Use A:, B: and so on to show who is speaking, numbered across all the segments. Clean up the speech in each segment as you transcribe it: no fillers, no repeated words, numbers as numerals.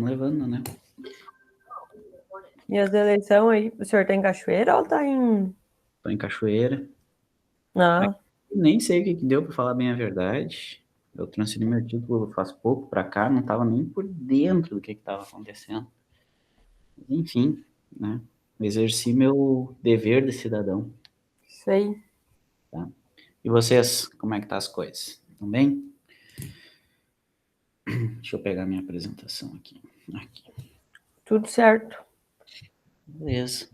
A: levando, né?
B: E as eleições aí, o senhor tá em Cachoeira ou tá em...
A: Tô em Cachoeira.
B: Ah,
A: Nem sei o que que deu, pra falar bem a verdade. Eu transferi meu título faz pouco pra cá, não tava nem por dentro do que tava acontecendo. Enfim, né? Exerci meu dever de cidadão,
B: sei.
A: tá? E vocês, como é que tá as coisas? Tão bem? Deixa eu pegar minha apresentação aqui. Aqui.
B: Tudo certo.
A: Beleza,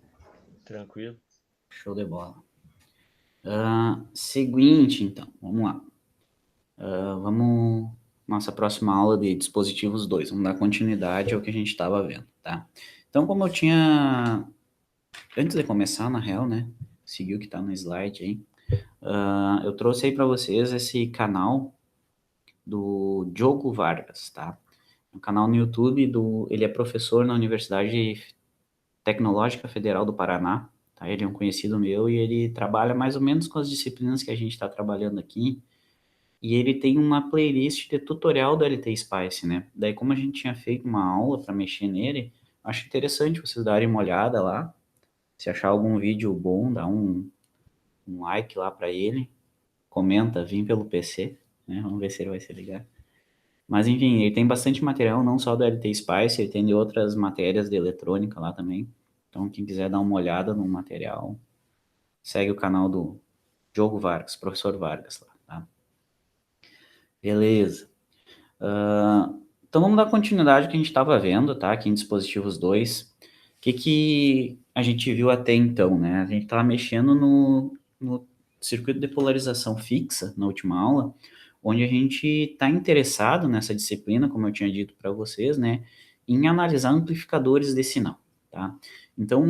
C: Tranquilo.
A: show de bola. Seguinte, então, vamos lá. Vamos. Nossa próxima aula de dispositivos 2. Vamos dar continuidade ao que a gente estava vendo, tá? Então, como eu tinha. Antes de começar, na real, né? Seguir o que está no slide aí. Eu trouxe aí para vocês esse canal do Diogo Vargas, tá? Um canal no YouTube ele é professor na Universidade Tecnológica Federal do Paraná, tá? Ele é um conhecido meu e ele trabalha mais ou menos com as disciplinas que a gente está trabalhando aqui. E ele tem uma playlist de tutorial do LT Spice, né? Daí, como a gente tinha feito uma aula para mexer nele, acho interessante vocês darem uma olhada lá. Se achar algum vídeo bom, dá um like lá para ele. Comenta, vim pelo PC, né? Vamos ver se ele vai se ligar. Mas enfim, ele tem bastante material, não só do LT Spice, ele tem de outras matérias de eletrônica lá também. Então, quem quiser dar uma olhada no material, segue o canal do Diogo Vargas, professor Vargas lá, tá? Beleza. Então vamos dar continuidade ao que a gente estava vendo, tá? Aqui em dispositivos 2. O que a gente viu até então, né? A gente estava mexendo no circuito de polarização fixa na última aula, onde a gente está interessado nessa disciplina, como eu tinha dito para vocês, né? Em analisar amplificadores de sinal, tá? Então,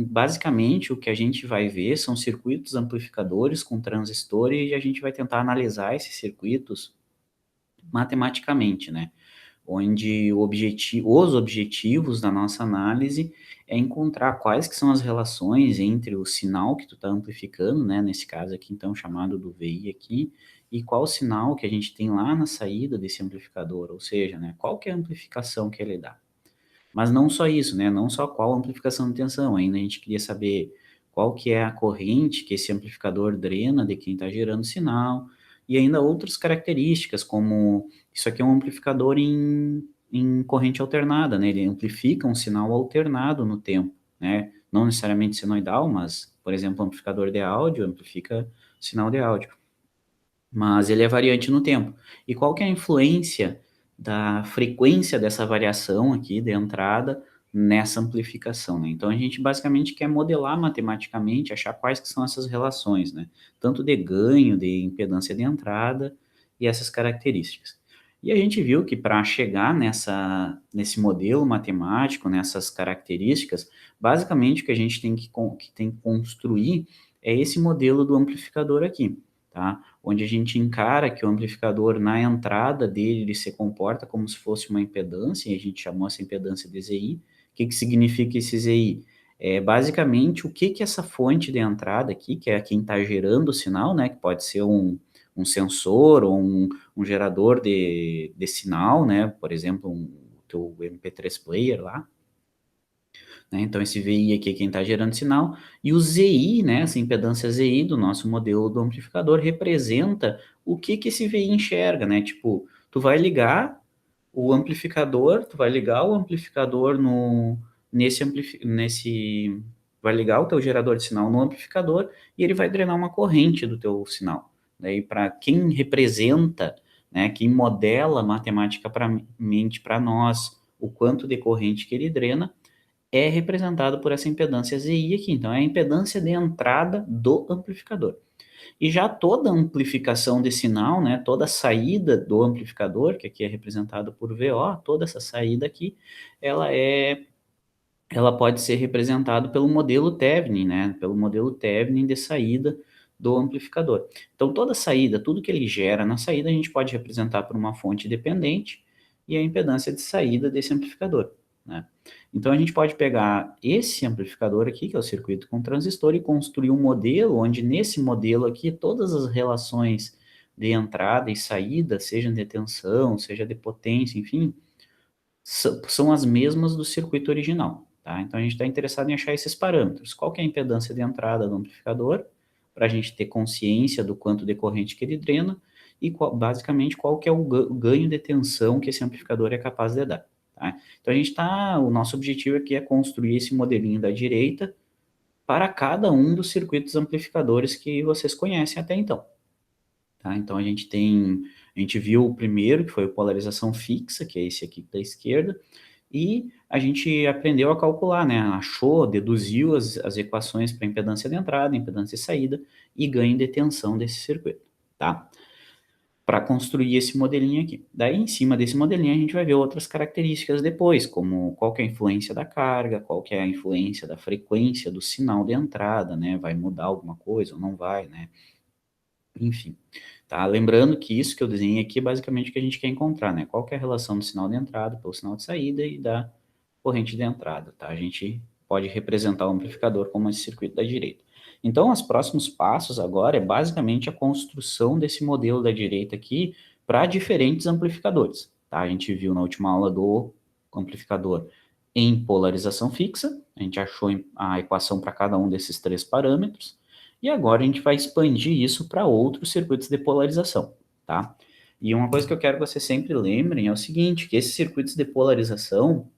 A: basicamente, o que a gente vai ver são circuitos amplificadores com transistores e a gente vai tentar analisar esses circuitos matematicamente, né? Onde os objetivos da nossa análise é encontrar quais que são as relações entre o sinal que tu está amplificando, né? Nesse caso aqui, então, chamado do VI aqui, e qual o sinal que a gente tem lá na saída desse amplificador, ou seja, né? Qual que é a amplificação que ele dá. Mas não só isso, né? Não só qual a amplificação de tensão, ainda a gente queria saber qual que é a corrente que esse amplificador drena de quem está gerando sinal, e ainda outras características, como isso aqui é um amplificador em corrente alternada, né? Ele amplifica um sinal alternado no tempo, né? Não necessariamente senoidal, mas, por exemplo, amplificador de áudio amplifica sinal de áudio, mas ele é variante no tempo. E qual que é a influência da frequência dessa variação aqui de entrada nessa amplificação, né? Então a gente basicamente quer modelar matematicamente, achar quais que são essas relações, né? Tanto de ganho, de impedância de entrada e essas características. E a gente viu que para chegar nesse modelo matemático, nessas características, basicamente o que a gente tem que construir é esse modelo do amplificador aqui, tá? Onde a gente encara que o amplificador, na entrada dele, ele se comporta como se fosse uma impedância, e a gente chamou essa impedância de ZI. O que significa esse ZI? É basicamente o que essa fonte de entrada aqui, que é quem está gerando o sinal, né, que pode ser um sensor ou um gerador de sinal, né, por exemplo, teu MP3 player lá, né? Então, esse VI aqui é quem está gerando sinal, e o ZI, né, essa impedância ZI do nosso modelo do amplificador, representa o que esse VI enxerga, né? Tipo, tu vai ligar o amplificador nesse, vai ligar o teu gerador de sinal no amplificador e ele vai drenar uma corrente do teu sinal. Daí, para quem representa, né, quem modela matematicamente para nós o quanto de corrente que ele drena, é representado por essa impedância ZI aqui. Então, é a impedância de entrada do amplificador. E já toda amplificação de sinal, né, toda a saída do amplificador, que aqui é representada por VO, toda essa saída aqui, ela ela pode ser representada pelo modelo Thevenin, né, pelo modelo Thevenin de saída do amplificador. Então, toda saída, tudo que ele gera na saída, a gente pode representar por uma fonte dependente e a impedância de saída desse amplificador, né? Então, a gente pode pegar esse amplificador aqui, que é o circuito com transistor, e construir um modelo onde, nesse modelo aqui, todas as relações de entrada e saída, seja de tensão, seja de potência, enfim, são as mesmas do circuito original, tá? Então a gente está interessado em achar esses parâmetros. Qual que é a impedância de entrada do amplificador, para a gente ter consciência do quanto de corrente que ele drena, e basicamente qual que é o ganho de tensão que esse amplificador é capaz de dar. Tá? Então o nosso objetivo aqui é construir esse modelinho da direita para cada um dos circuitos amplificadores que vocês conhecem até então. Tá? Então a gente viu o primeiro, que foi a polarização fixa, que é esse aqui da esquerda, e a gente aprendeu a calcular, né? Achou, deduziu as equações para impedância de entrada, impedância de saída e ganho de tensão desse circuito, tá? Para construir esse modelinho aqui. Daí, em cima desse modelinho, a gente vai ver outras características depois, como qual que é a influência da carga, qual que é a influência da frequência do sinal de entrada, né? Vai mudar alguma coisa ou não vai, né? Enfim, tá? Lembrando que isso que eu desenhei aqui é basicamente o que a gente quer encontrar, né? Qual que é a relação do sinal de entrada pelo sinal de saída e da corrente de entrada, tá? A gente pode representar o amplificador como esse circuito da direita. Então, os próximos passos agora é basicamente a construção desse modelo da direita aqui para diferentes amplificadores, tá? A gente viu na última aula do amplificador em polarização fixa, a gente achou a equação para cada um desses três parâmetros, e agora a gente vai expandir isso para outros circuitos de polarização, tá? E uma coisa que eu quero que vocês sempre lembrem é o seguinte, que esses circuitos de polarização,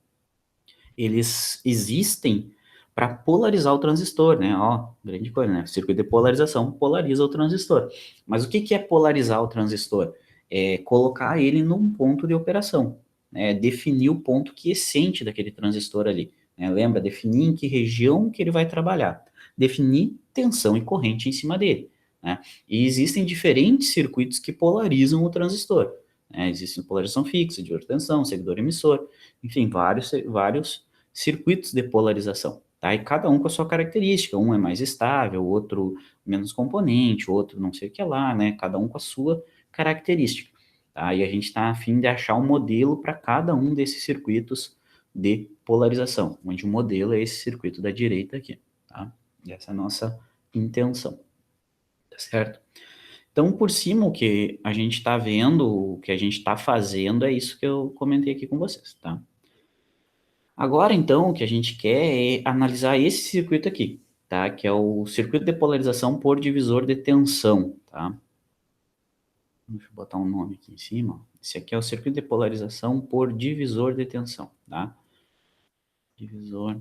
A: eles existem para polarizar o transistor, né? Ó, grande coisa, né? O circuito de polarização polariza o transistor. Mas o que que é polarizar o transistor? É colocar ele num ponto de operação, né? Definir o ponto quiescente daquele transistor ali, né? Lembra? Definir em que região que ele vai trabalhar. Definir tensão e corrente em cima dele, né? E existem diferentes circuitos que polarizam o transistor, né? Existe polarização fixa, de tensão, seguidor emissor, enfim, vários circuitos de polarização, tá? E cada um com a sua característica, um é mais estável, outro menos componente, outro não sei o que lá, né? Cada um com a sua característica, tá? E a gente está a fim de achar um modelo para cada um desses circuitos de polarização, onde o modelo é esse circuito da direita aqui, tá? E essa é a nossa intenção, tá certo? Então, por cima, o que a gente está vendo, o que a gente está fazendo é isso que eu comentei aqui com vocês, tá? Agora, então, o que a gente quer é analisar esse circuito aqui, tá? Que é o circuito de polarização por divisor de tensão, tá? Deixa eu botar um nome aqui em cima. Esse aqui é o circuito de polarização por divisor de tensão, tá? Divisor.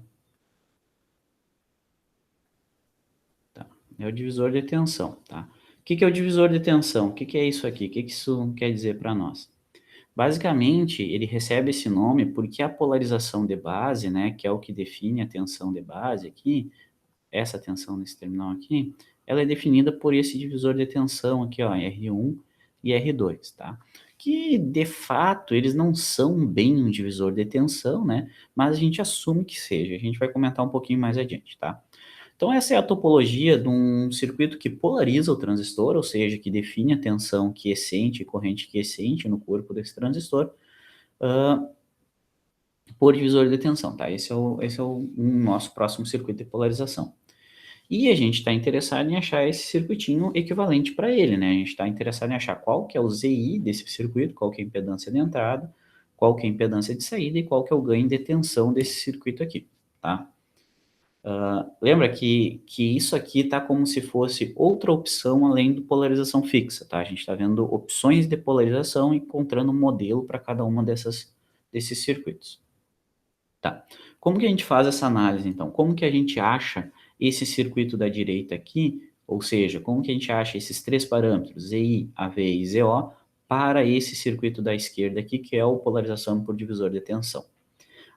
A: Tá. É o divisor de tensão, tá? O que que é o divisor de tensão? O que que é isso aqui? O que que isso quer dizer para nós? Basicamente, ele recebe esse nome porque a polarização de base, né, que é o que define a tensão de base aqui, essa tensão nesse terminal aqui, ela é definida por esse divisor de tensão aqui, ó, R1 e R2, tá? Que, de fato, eles não são bem um divisor de tensão, né? Mas a gente assume que seja. A gente vai comentar um pouquinho mais adiante, tá? Então, essa é a topologia de um circuito que polariza o transistor, ou seja, que define a tensão quiescente e corrente quiescente no corpo desse transistor, por divisor de tensão, tá? Esse é o nosso próximo circuito de polarização. E a gente está interessado em achar esse circuitinho equivalente para ele, né? A gente está interessado em achar qual que é o ZI desse circuito, qual que é a impedância de entrada, qual que é a impedância de saída e qual que é o ganho de tensão desse circuito aqui, tá? Lembra que isso aqui está como se fosse outra opção além do polarização fixa, tá? A gente está vendo opções de polarização e encontrando um modelo para cada uma desses circuitos. Tá. Como que a gente faz essa análise, então? Como que a gente acha esse circuito da direita aqui, ou seja, como que a gente acha esses três parâmetros, ZI, AV e ZO, para esse circuito da esquerda aqui, que é o polarização por divisor de tensão?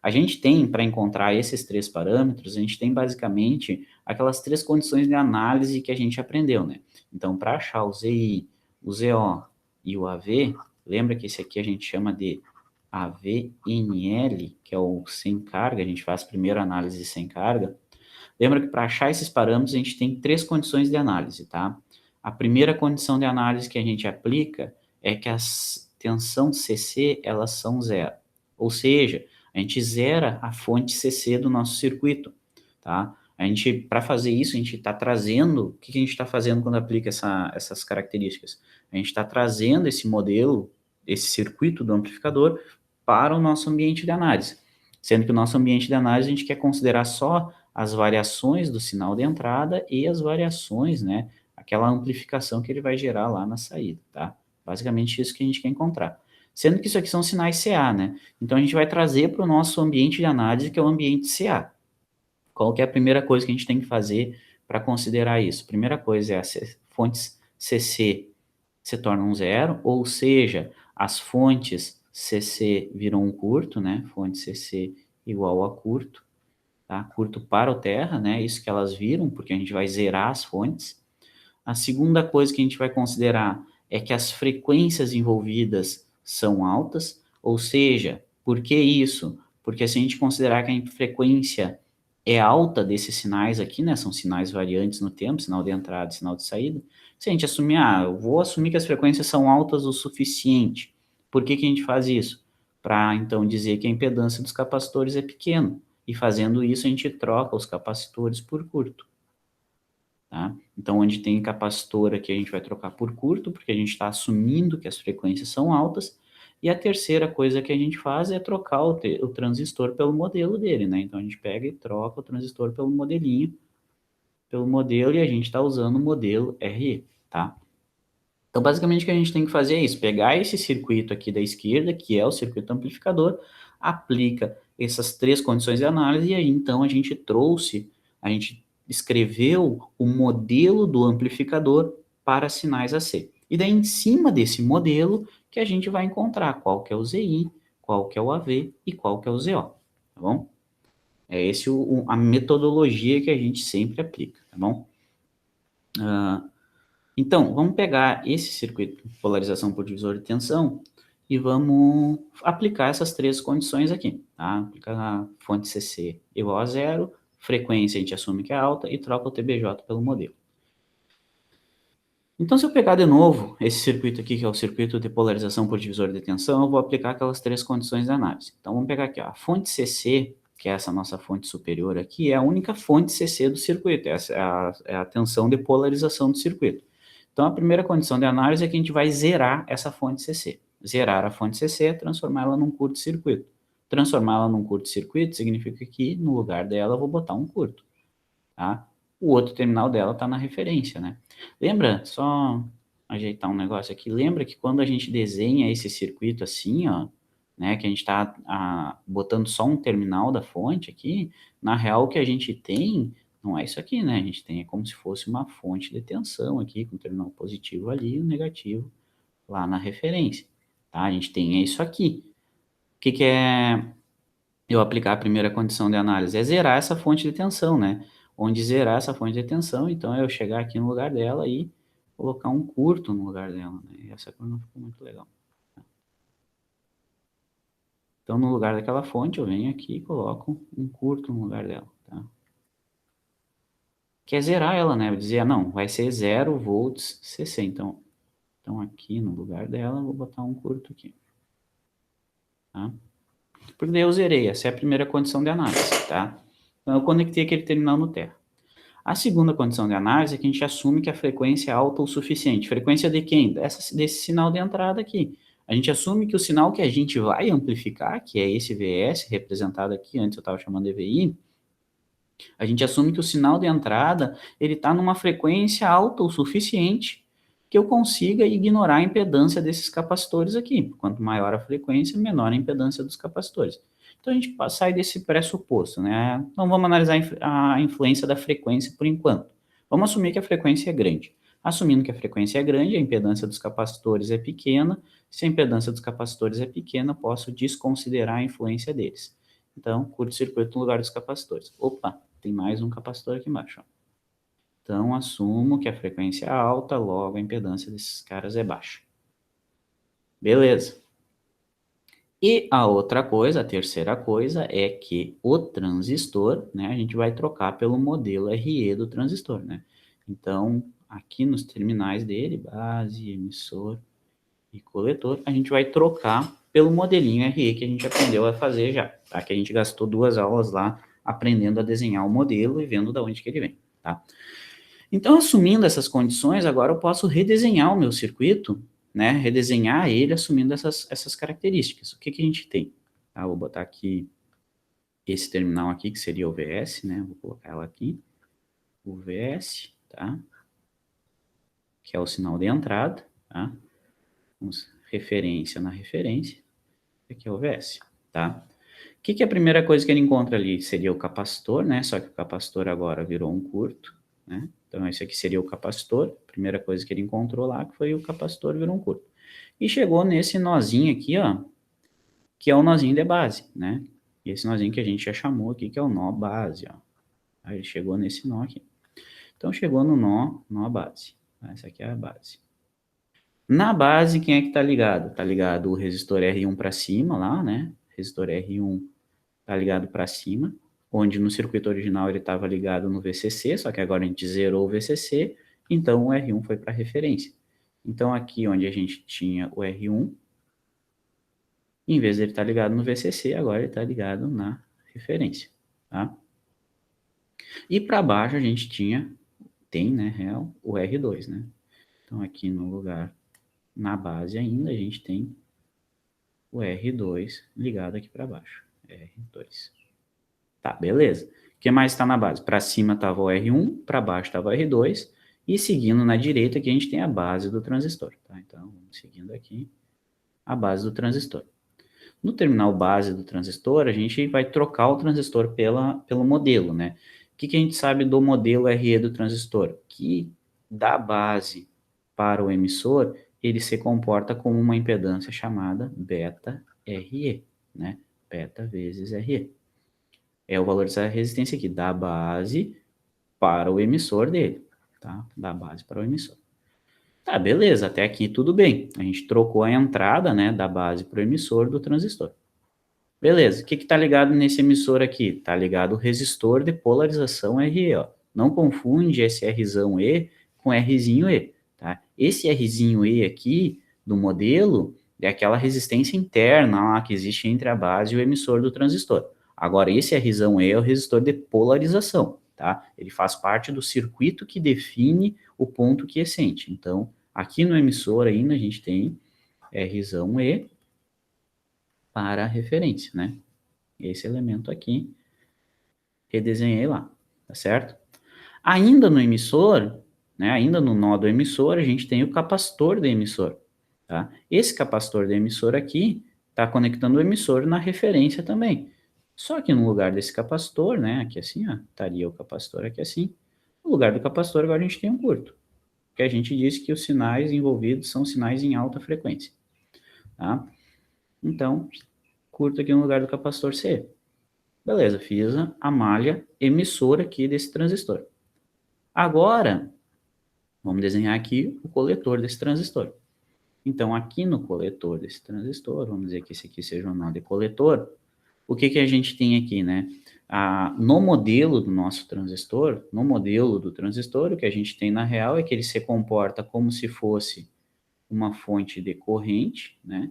A: A gente tem, para encontrar esses três parâmetros, a gente tem basicamente aquelas três condições de análise que a gente aprendeu, né? Então, para achar o ZI, o ZO e o AV, lembra que esse aqui a gente chama de AVNL, que é o sem carga, a gente faz primeiro a análise sem carga. Lembra que para achar esses parâmetros a gente tem três condições de análise, tá? A primeira condição de análise que a gente aplica é que as tensão CC, elas são zero. Ou seja, a gente zera a fonte CC do nosso circuito, tá? A gente, para fazer isso, a gente está trazendo, o que a gente está fazendo quando aplica essas características? A gente está trazendo esse modelo, esse circuito do amplificador, para o nosso ambiente de análise. Sendo que o nosso ambiente de análise a gente quer considerar só as variações do sinal de entrada e as variações, né, aquela amplificação que ele vai gerar lá na saída, tá? Basicamente isso que a gente quer encontrar. Sendo que isso aqui são sinais CA, né? Então a gente vai trazer para o nosso ambiente de análise, que é o ambiente CA. Qual que é a primeira coisa que a gente tem que fazer para considerar isso? Primeira coisa é as fontes CC se tornam zero, ou seja, as fontes CC viram um curto, né? Fonte CC igual a curto, tá? Curto para o terra, né? Isso que elas viram, porque a gente vai zerar as fontes. A segunda coisa que a gente vai considerar é que as frequências envolvidas são altas, ou seja, por que isso? Porque se a gente considerar que a frequência é alta desses sinais aqui, né, são sinais variantes no tempo, sinal de entrada e sinal de saída, se a gente assumir, eu vou assumir que as frequências são altas o suficiente, por que que a gente faz isso? Para, então, dizer que a impedância dos capacitores é pequena, e fazendo isso a gente troca os capacitores por curto. Tá? Então, onde tem capacitor aqui, a gente vai trocar por curto, porque a gente está assumindo que as frequências são altas. E a terceira coisa que a gente faz é trocar o transistor pelo modelo dele, né? Então, a gente pega e troca o transistor pelo modelinho, pelo modelo, e a gente está usando o modelo RE, tá? Então, basicamente, o que a gente tem que fazer é isso, pegar esse circuito aqui da esquerda, que é o circuito amplificador, aplica essas três condições de análise, e aí, então, a gente escreveu o modelo do amplificador para sinais AC. E daí, em cima desse modelo, que a gente vai encontrar qual que é o ZI, qual que é o AV e qual que é o ZO, tá bom? É esse a metodologia que a gente sempre aplica, tá bom? Então, vamos pegar esse circuito de polarização por divisor de tensão e vamos aplicar essas três condições aqui, tá? Aplicar a fonte CC igual a zero, frequência a gente assume que é alta e troca o TBJ pelo modelo. Então, se eu pegar de novo esse circuito aqui, que é o circuito de polarização por divisor de tensão, eu vou aplicar aquelas três condições de análise. Então, vamos pegar aqui, ó, a fonte CC, que é essa nossa fonte superior aqui, é a única fonte CC do circuito, essa é a tensão de polarização do circuito. Então, a primeira condição de análise é que a gente vai zerar essa fonte CC. Zerar a fonte CC é transformá-la num curto-circuito. Transformá-la num curto-circuito significa que, no lugar dela, eu vou botar um curto, tá? O outro terminal dela está na referência, né? Lembra, só ajeitar um negócio aqui, lembra que quando a gente desenha esse circuito assim, ó, né, que a gente está botando só um terminal da fonte aqui, na real o que a gente tem não é isso aqui, né? A gente tem como se fosse uma fonte de tensão aqui, com o terminal positivo ali e o negativo lá na referência, tá? A gente tem isso aqui. O que que é eu aplicar a primeira condição de análise? É zerar essa fonte de tensão, né? Onde zerar essa fonte de tensão, então é eu chegar aqui no lugar dela e colocar um curto no lugar dela, né? E essa cor não ficou muito legal. Então, no lugar daquela fonte, eu venho aqui e coloco um curto no lugar dela, tá? Que é zerar ela, né? Eu dizer, não, vai ser 0 volts CC. Então, aqui no lugar dela, eu vou botar um curto aqui, tá? Porque daí eu zerei, essa é a primeira condição de análise, tá? Então, eu conectei aquele terminal no terra. A segunda condição de análise é que a gente assume que a frequência é alta o suficiente. Frequência de quem? Desse sinal de entrada aqui. A gente assume que o sinal que a gente vai amplificar, que é esse VS, representado aqui, antes eu estava chamando de VI, a gente assume que o sinal de entrada ele está numa frequência alta o suficiente que eu consiga ignorar a impedância desses capacitores aqui. Quanto maior a frequência, menor a impedância dos capacitores. Então, a gente sai desse pressuposto, né? Não vamos analisar a influência da frequência por enquanto. Vamos assumir que a frequência é grande. Assumindo que a frequência é grande, a impedância dos capacitores é pequena. Se a impedância dos capacitores é pequena, posso desconsiderar a influência deles. Então, curto-circuito no lugar dos capacitores. Opa, tem mais um capacitor aqui embaixo. Ó. Então, assumo que a frequência é alta, logo a impedância desses caras é baixa. Beleza. E a outra coisa, a terceira coisa, é que o transistor, né, a gente vai trocar pelo modelo RE do transistor, né? Então, aqui nos terminais dele, base, emissor e coletor, a gente vai trocar pelo modelinho RE que a gente aprendeu a fazer já, tá? Que a gente gastou 2 aulas lá aprendendo a desenhar o modelo e vendo de onde que ele vem, tá? Então, assumindo essas condições, agora eu posso redesenhar o meu circuito né, redesenhar ele assumindo essas características. O que a gente tem? Tá, vou botar aqui esse terminal aqui, que seria o VS, né? Vou colocar ela aqui. O VS, tá? Que é o sinal de entrada, tá? Vamos referência na referência. Aqui é o VS, tá? O que é a primeira coisa que ele encontra ali? Seria o capacitor, né? Só que o capacitor agora virou um curto, né? Então, esse aqui seria o capacitor. A primeira coisa que ele encontrou lá que foi o capacitor virou um curto. E chegou nesse nozinho aqui, ó, que é o nozinho de base, né? E esse nozinho que a gente já chamou aqui, que é o nó base, ó. Aí ele chegou nesse nó aqui. Então, chegou no nó base. Essa aqui é a base. Na base, quem é que tá ligado? Tá ligado o resistor R1 para cima lá, né? Resistor R1 tá ligado para cima, onde no circuito original ele estava ligado no VCC, só que agora a gente zerou o VCC, então o R1 foi para referência. Então aqui onde a gente tinha o R1, em vez de ele estar ligado no VCC, agora ele está ligado na referência, tá? E para baixo a gente tem, né, real, o R2, né? Então aqui no lugar, na base ainda, a gente tem o R2 ligado aqui para baixo, R2. Tá, beleza. O que mais está na base? Para cima estava o R1, para baixo estava o R2, e seguindo na direita aqui a gente tem a base do transistor. Tá? Então, vamos seguindo aqui a base do transistor. No terminal base do transistor, a gente vai trocar o transistor pelo modelo, né? O que a gente sabe do modelo RE do transistor? Que da base para o emissor, ele se comporta como uma impedância chamada beta RE, né? Beta vezes RE. É o valor dessa resistência aqui, da base para o emissor dele, tá? Da base para o emissor. Tá, beleza, até aqui tudo bem. A gente trocou a entrada, né, da base para o emissor do transistor. Beleza, o que está ligado nesse emissor aqui? Está ligado o resistor de polarização RE, ó. Não confunde esse Rzão E com Rzinho E, tá? Esse Rzinho E aqui, do modelo, é aquela resistência interna lá que existe entre a base e o emissor do transistor. Agora, esse Rzão E é o resistor de polarização, tá? Ele faz parte do circuito que define o ponto quiescente. Então, aqui no emissor ainda a gente tem Rzão E para a referência, né? Esse elemento aqui, redesenhei lá, tá certo? Ainda no emissor, né, ainda no nó do emissor, a gente tem o capacitor do emissor, tá? Esse capacitor do emissor aqui está conectando o emissor na referência também. Só que no lugar desse capacitor, né, aqui assim, ó, estaria o capacitor aqui assim. No lugar do capacitor agora a gente tem um curto, porque a gente disse que os sinais envolvidos são sinais em alta frequência, tá? Então, curto aqui no lugar do capacitor C. Beleza, fiz a malha emissora aqui desse transistor. Agora, vamos desenhar aqui o coletor desse transistor. Então, aqui no coletor desse transistor, vamos dizer que esse aqui seja o nó de coletor, o que a gente tem aqui, né? No modelo do nosso transistor, no modelo do transistor, o que a gente tem na real é que ele se comporta como se fosse uma fonte de corrente, né?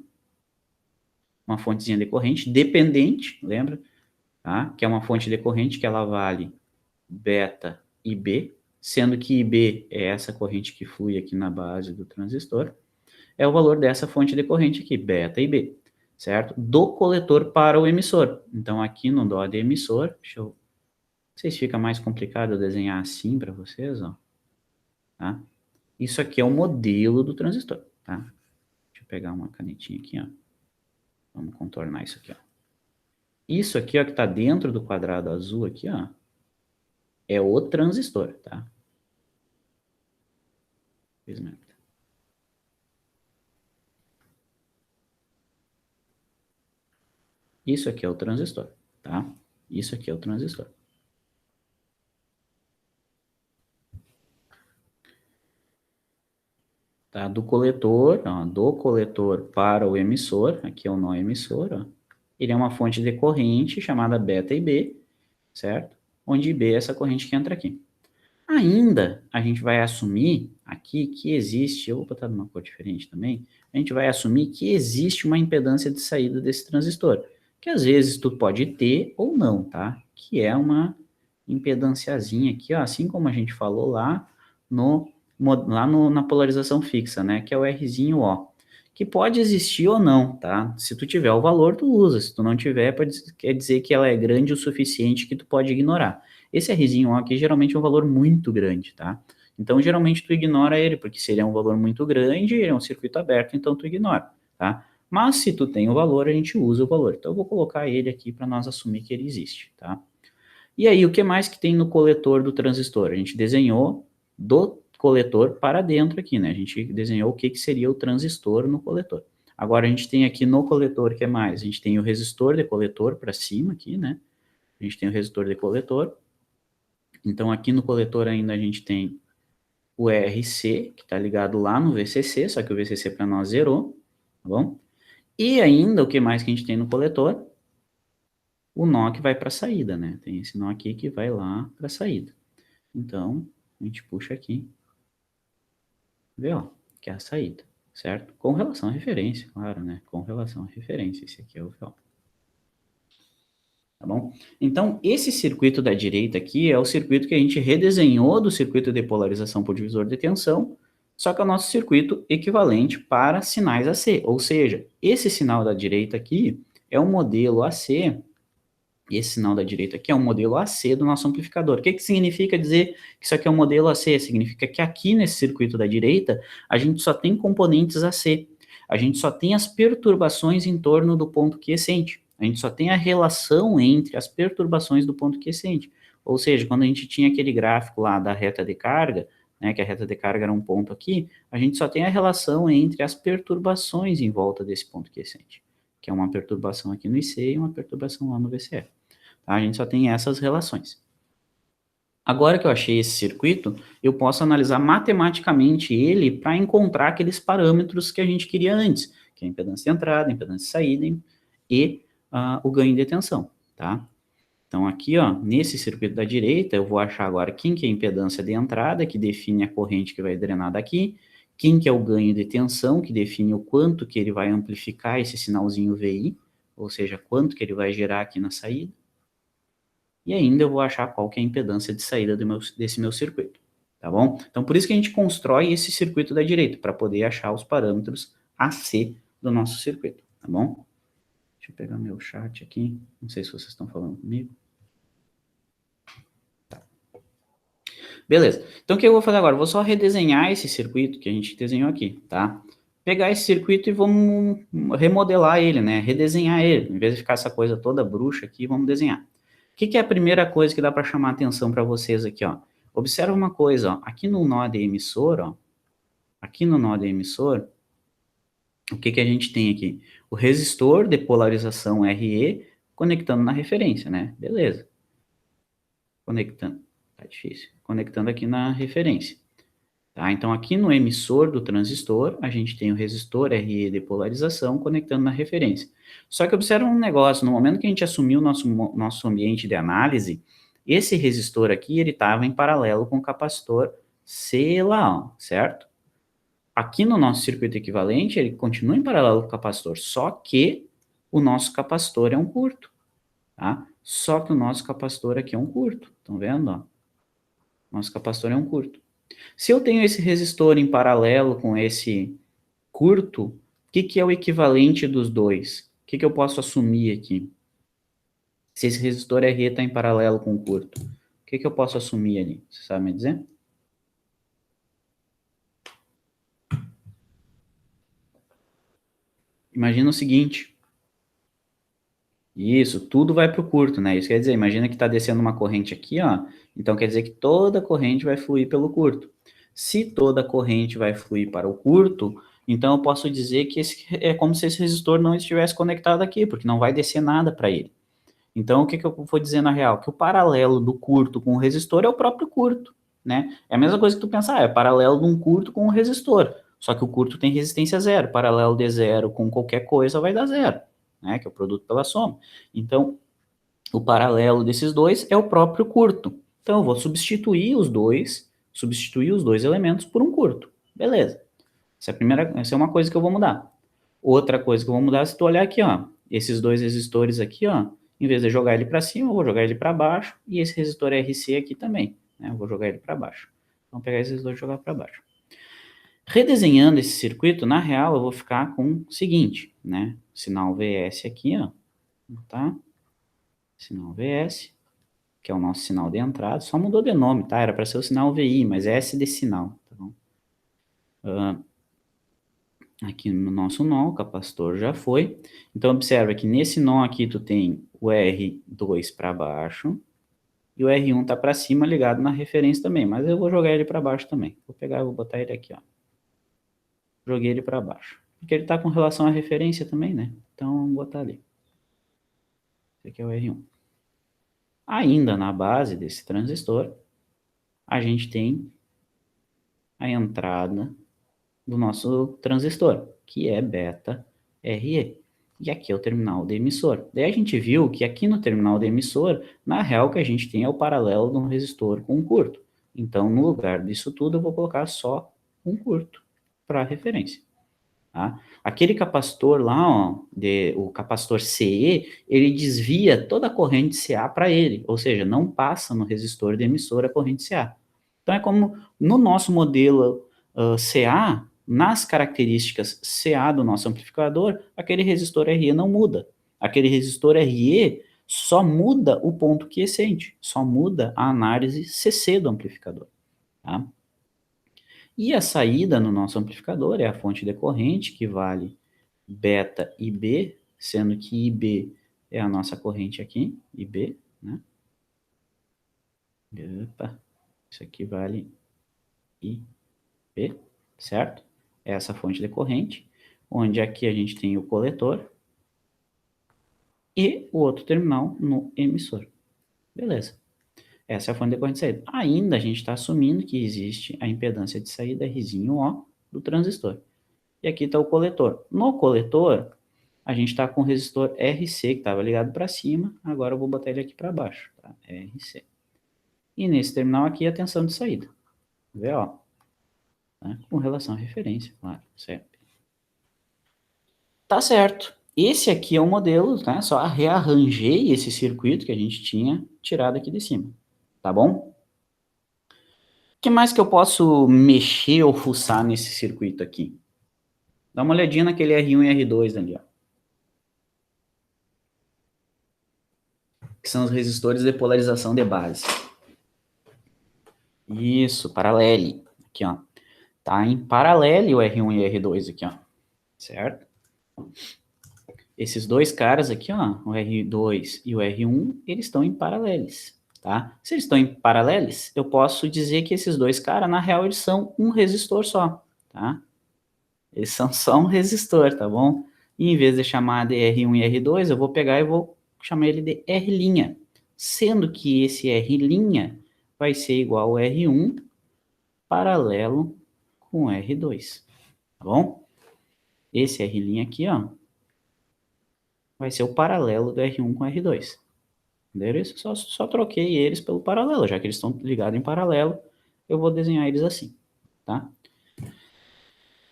A: Uma fontezinha de corrente dependente, lembra? Tá? Que é uma fonte de corrente que ela vale beta IB, sendo que IB é essa corrente que flui aqui na base do transistor, é o valor dessa fonte de corrente aqui, beta IB, certo? Do coletor para o emissor. Então, aqui no dó de emissor, não sei se fica mais complicado eu desenhar assim para vocês, ó. Tá? Isso aqui é o modelo do transistor, tá? Deixa eu pegar uma canetinha aqui, ó. Vamos contornar isso aqui, ó. Isso aqui, ó, que está dentro do quadrado azul aqui, ó, é o transistor, tá? Isso aqui é o transistor, tá? Isso aqui é o transistor. Tá? Do coletor para o emissor, aqui é o nó emissor, ó. Ele é uma fonte de corrente chamada beta IB, certo? Onde IB é essa corrente que entra aqui. Ainda, a gente vai assumir aqui que existe, eu vou botar numa cor diferente também, a gente vai assumir que existe uma impedância de saída desse transistor, que às vezes tu pode ter ou não, tá? Que é uma impedânciazinha aqui, ó, assim como a gente falou lá na polarização fixa, né? Que é o Rzinho O. que pode existir ou não, tá? Se tu tiver o valor, tu usa. Se tu não tiver, quer dizer que ela é grande o suficiente que tu pode ignorar. Esse Rzinho aqui geralmente é um valor muito grande, tá? Então, geralmente tu ignora ele, porque se ele é um valor muito grande, ele é um circuito aberto, então tu ignora, tá? Mas se tu tem o valor, a gente usa o valor. Então, eu vou colocar ele aqui para nós assumir que ele existe, tá? E aí, o que mais que tem no coletor do transistor? A gente desenhou do coletor para dentro aqui, né? A gente desenhou o que seria o transistor no coletor. Agora, a gente tem aqui no coletor, o que mais? A gente tem o resistor de coletor para cima aqui, né? A gente tem o resistor de coletor. Então, aqui no coletor ainda a gente tem o RC, que está ligado lá no VCC, só que o VCC para nós zerou, tá bom? E ainda, o que mais que a gente tem no coletor? O nó que vai para a saída, né? Tem esse nó aqui que vai lá para a saída. Então, a gente puxa aqui, vê, ó, que é a saída, certo? Com relação à referência, claro, né? Com relação à referência, esse aqui é o VO. Tá bom? Então, esse circuito da direita aqui é o circuito que a gente redesenhou do circuito de polarização por divisor de tensão, só que é o nosso circuito equivalente para sinais AC, ou seja, esse sinal da direita aqui é um modelo AC. E esse sinal da direita aqui é um modelo AC do nosso amplificador. O que significa dizer que isso aqui é um modelo AC? Significa que aqui nesse circuito da direita, a gente só tem componentes AC. A gente só tem as perturbações em torno do ponto quiescente. A gente só tem a relação entre as perturbações do ponto quiescente. Ou seja, quando a gente tinha aquele gráfico lá da reta de carga, né, que a reta de carga era um ponto aqui, a gente só tem a relação entre as perturbações em volta desse ponto quiescente, que é uma perturbação aqui no IC e uma perturbação lá no VCF. Tá? A gente só tem essas relações. Agora que eu achei esse circuito, eu posso analisar matematicamente ele para encontrar aqueles parâmetros que a gente queria antes, que é a impedância de entrada, a impedância de saída e o ganho de tensão, tá? Então aqui, ó, nesse circuito da direita, eu vou achar agora quem que é a impedância de entrada, que define a corrente que vai drenar daqui, quem que é o ganho de tensão, que define o quanto que ele vai amplificar esse sinalzinho VI, ou seja, quanto que ele vai gerar aqui na saída, e ainda eu vou achar qual que é a impedância de saída desse meu circuito, tá bom? Então, por isso que a gente constrói esse circuito da direita, para poder achar os parâmetros AC do nosso circuito, tá bom? Deixa eu pegar meu chat aqui, não sei se vocês estão falando comigo. Tá. Beleza, então o que eu vou fazer agora? Eu vou só redesenhar esse circuito que a gente desenhou aqui, tá? Pegar esse circuito e vamos remodelar ele, né? Redesenhar ele, em vez de ficar essa coisa toda bruxa aqui, vamos desenhar. O que é a primeira coisa que dá para chamar a atenção para vocês aqui, ó? Observa uma coisa, ó. Aqui no nó de emissor, ó. Aqui no nó de emissor, o que a gente tem aqui? O resistor de polarização RE conectando na referência, né? Beleza. Conectando. Tá difícil. Conectando aqui na referência. Tá? Então, aqui no emissor do transistor, a gente tem o resistor RE de polarização conectando na referência. Só que observa um negócio, no momento que a gente assumiu o nosso ambiente de análise, esse resistor aqui, ele estava em paralelo com o capacitor C lá, ó, certo? Aqui no nosso circuito equivalente, ele continua em paralelo com o capacitor, só que o nosso capacitor é um curto, tá? Só que o nosso capacitor aqui é um curto, estão vendo, ó? Nosso capacitor é um curto. Se eu tenho esse resistor em paralelo com esse curto, o que é o equivalente dos dois? O que eu posso assumir aqui? Se esse resistor RE está em paralelo com o curto, o que eu posso assumir ali? Você sabe me dizer? Imagina o seguinte. Isso, tudo vai para o curto, né? Isso quer dizer, imagina que está descendo uma corrente aqui, ó. Então quer dizer que toda corrente vai fluir pelo curto. Se toda corrente vai fluir para o curto, então eu posso dizer que é como se esse resistor não estivesse conectado aqui, porque não vai descer nada para ele. Então o que eu vou dizer na real? Que o paralelo do curto com o resistor é o próprio curto, né? É a mesma coisa que tu pensar, é paralelo de um curto com o resistor. Só que o curto tem resistência zero. Paralelo de zero com qualquer coisa vai dar zero, né? Que é o produto pela soma. Então, o paralelo desses dois é o próprio curto. Então, eu vou substituir os dois elementos por um curto. Beleza. Essa é uma coisa que eu vou mudar. Outra coisa que eu vou mudar, se tu olhar aqui, ó, esses dois resistores aqui, ó, em vez de jogar ele para cima, eu vou jogar ele para baixo, e esse resistor RC aqui também, né? Eu vou jogar ele para baixo. Vamos pegar esses dois e jogar para baixo. Redesenhando esse circuito, na real, eu vou ficar com o seguinte, né? Sinal VS aqui, ó, tá? Sinal VS, que é o nosso sinal de entrada, só mudou de nome, tá? Era para ser o sinal VI, mas é S de sinal, tá bom? Aqui no nosso nó, o capacitor já foi. Então, observa que nesse nó aqui tu tem o R2 para baixo e o R1 tá para cima ligado na referência também, mas eu vou jogar ele para baixo também. Vou pegar e vou botar ele aqui, ó. Joguei ele para baixo. Porque ele tá com relação à referência também, né? Então, vamos botar ali. Esse aqui é o R1. Ainda na base desse transistor, a gente tem a entrada do nosso transistor, que é beta RE. E aqui é o terminal de emissor. Daí a gente viu que aqui no terminal de emissor, na real, o que a gente tem é o paralelo de um resistor com um curto. Então, no lugar disso tudo, eu vou colocar só um curto para referência. Tá? Aquele capacitor lá, ó, o capacitor CE, ele desvia toda a corrente CA para ele, ou seja, não passa no resistor de emissor a corrente CA. Então é como no nosso modelo CA, nas características CA do nosso amplificador, aquele resistor RE não muda. Aquele resistor RE só muda o ponto quiescente, só muda a análise CC do amplificador. Tá? E a saída no nosso amplificador é a fonte decorrente, que vale beta IB, sendo que IB é a nossa corrente aqui, IB, né? Opa, isso aqui vale IB, certo? Essa fonte decorrente, onde aqui a gente tem o coletor e o outro terminal no emissor. Beleza. Essa é a fonte decorrente de saída. Ainda a gente está assumindo que existe a impedância de saída R'O do transistor. E aqui está o coletor. No coletor, a gente está com o resistor RC, que estava ligado para cima, agora eu vou botar ele aqui para baixo, tá? RC. E nesse terminal aqui, a tensão de saída, VO, né? Com relação à referência, claro, certo? Tá certo. Esse aqui é o modelo, tá? Só rearranjei esse circuito que a gente tinha tirado aqui de cima, tá bom? O que mais que eu posso mexer ou fuçar nesse circuito aqui? Dá uma olhadinha naquele R1 e R2 ali, ó. Que são os resistores de polarização de base. Isso, paralelo. Aqui, ó. Tá em paralelo o R1 e R2 aqui, ó. Certo? Esses dois caras aqui, ó, o R2 e o R1, eles estão em paralelos, tá? Se eles estão em paralelos, eu posso dizer que esses dois caras, na real, eles são um resistor só, tá? Eles são só um resistor, tá bom? E em vez de chamar de R1 e R2, eu vou pegar e vou chamar ele de R', sendo que esse R' vai ser igual ao R1 paralelo com R2, tá bom? Esse R' aqui, ó, vai ser o paralelo do R1 com R2. Entendeu? Só troquei eles pelo paralelo, já que eles estão ligados em paralelo, eu vou desenhar eles assim, tá?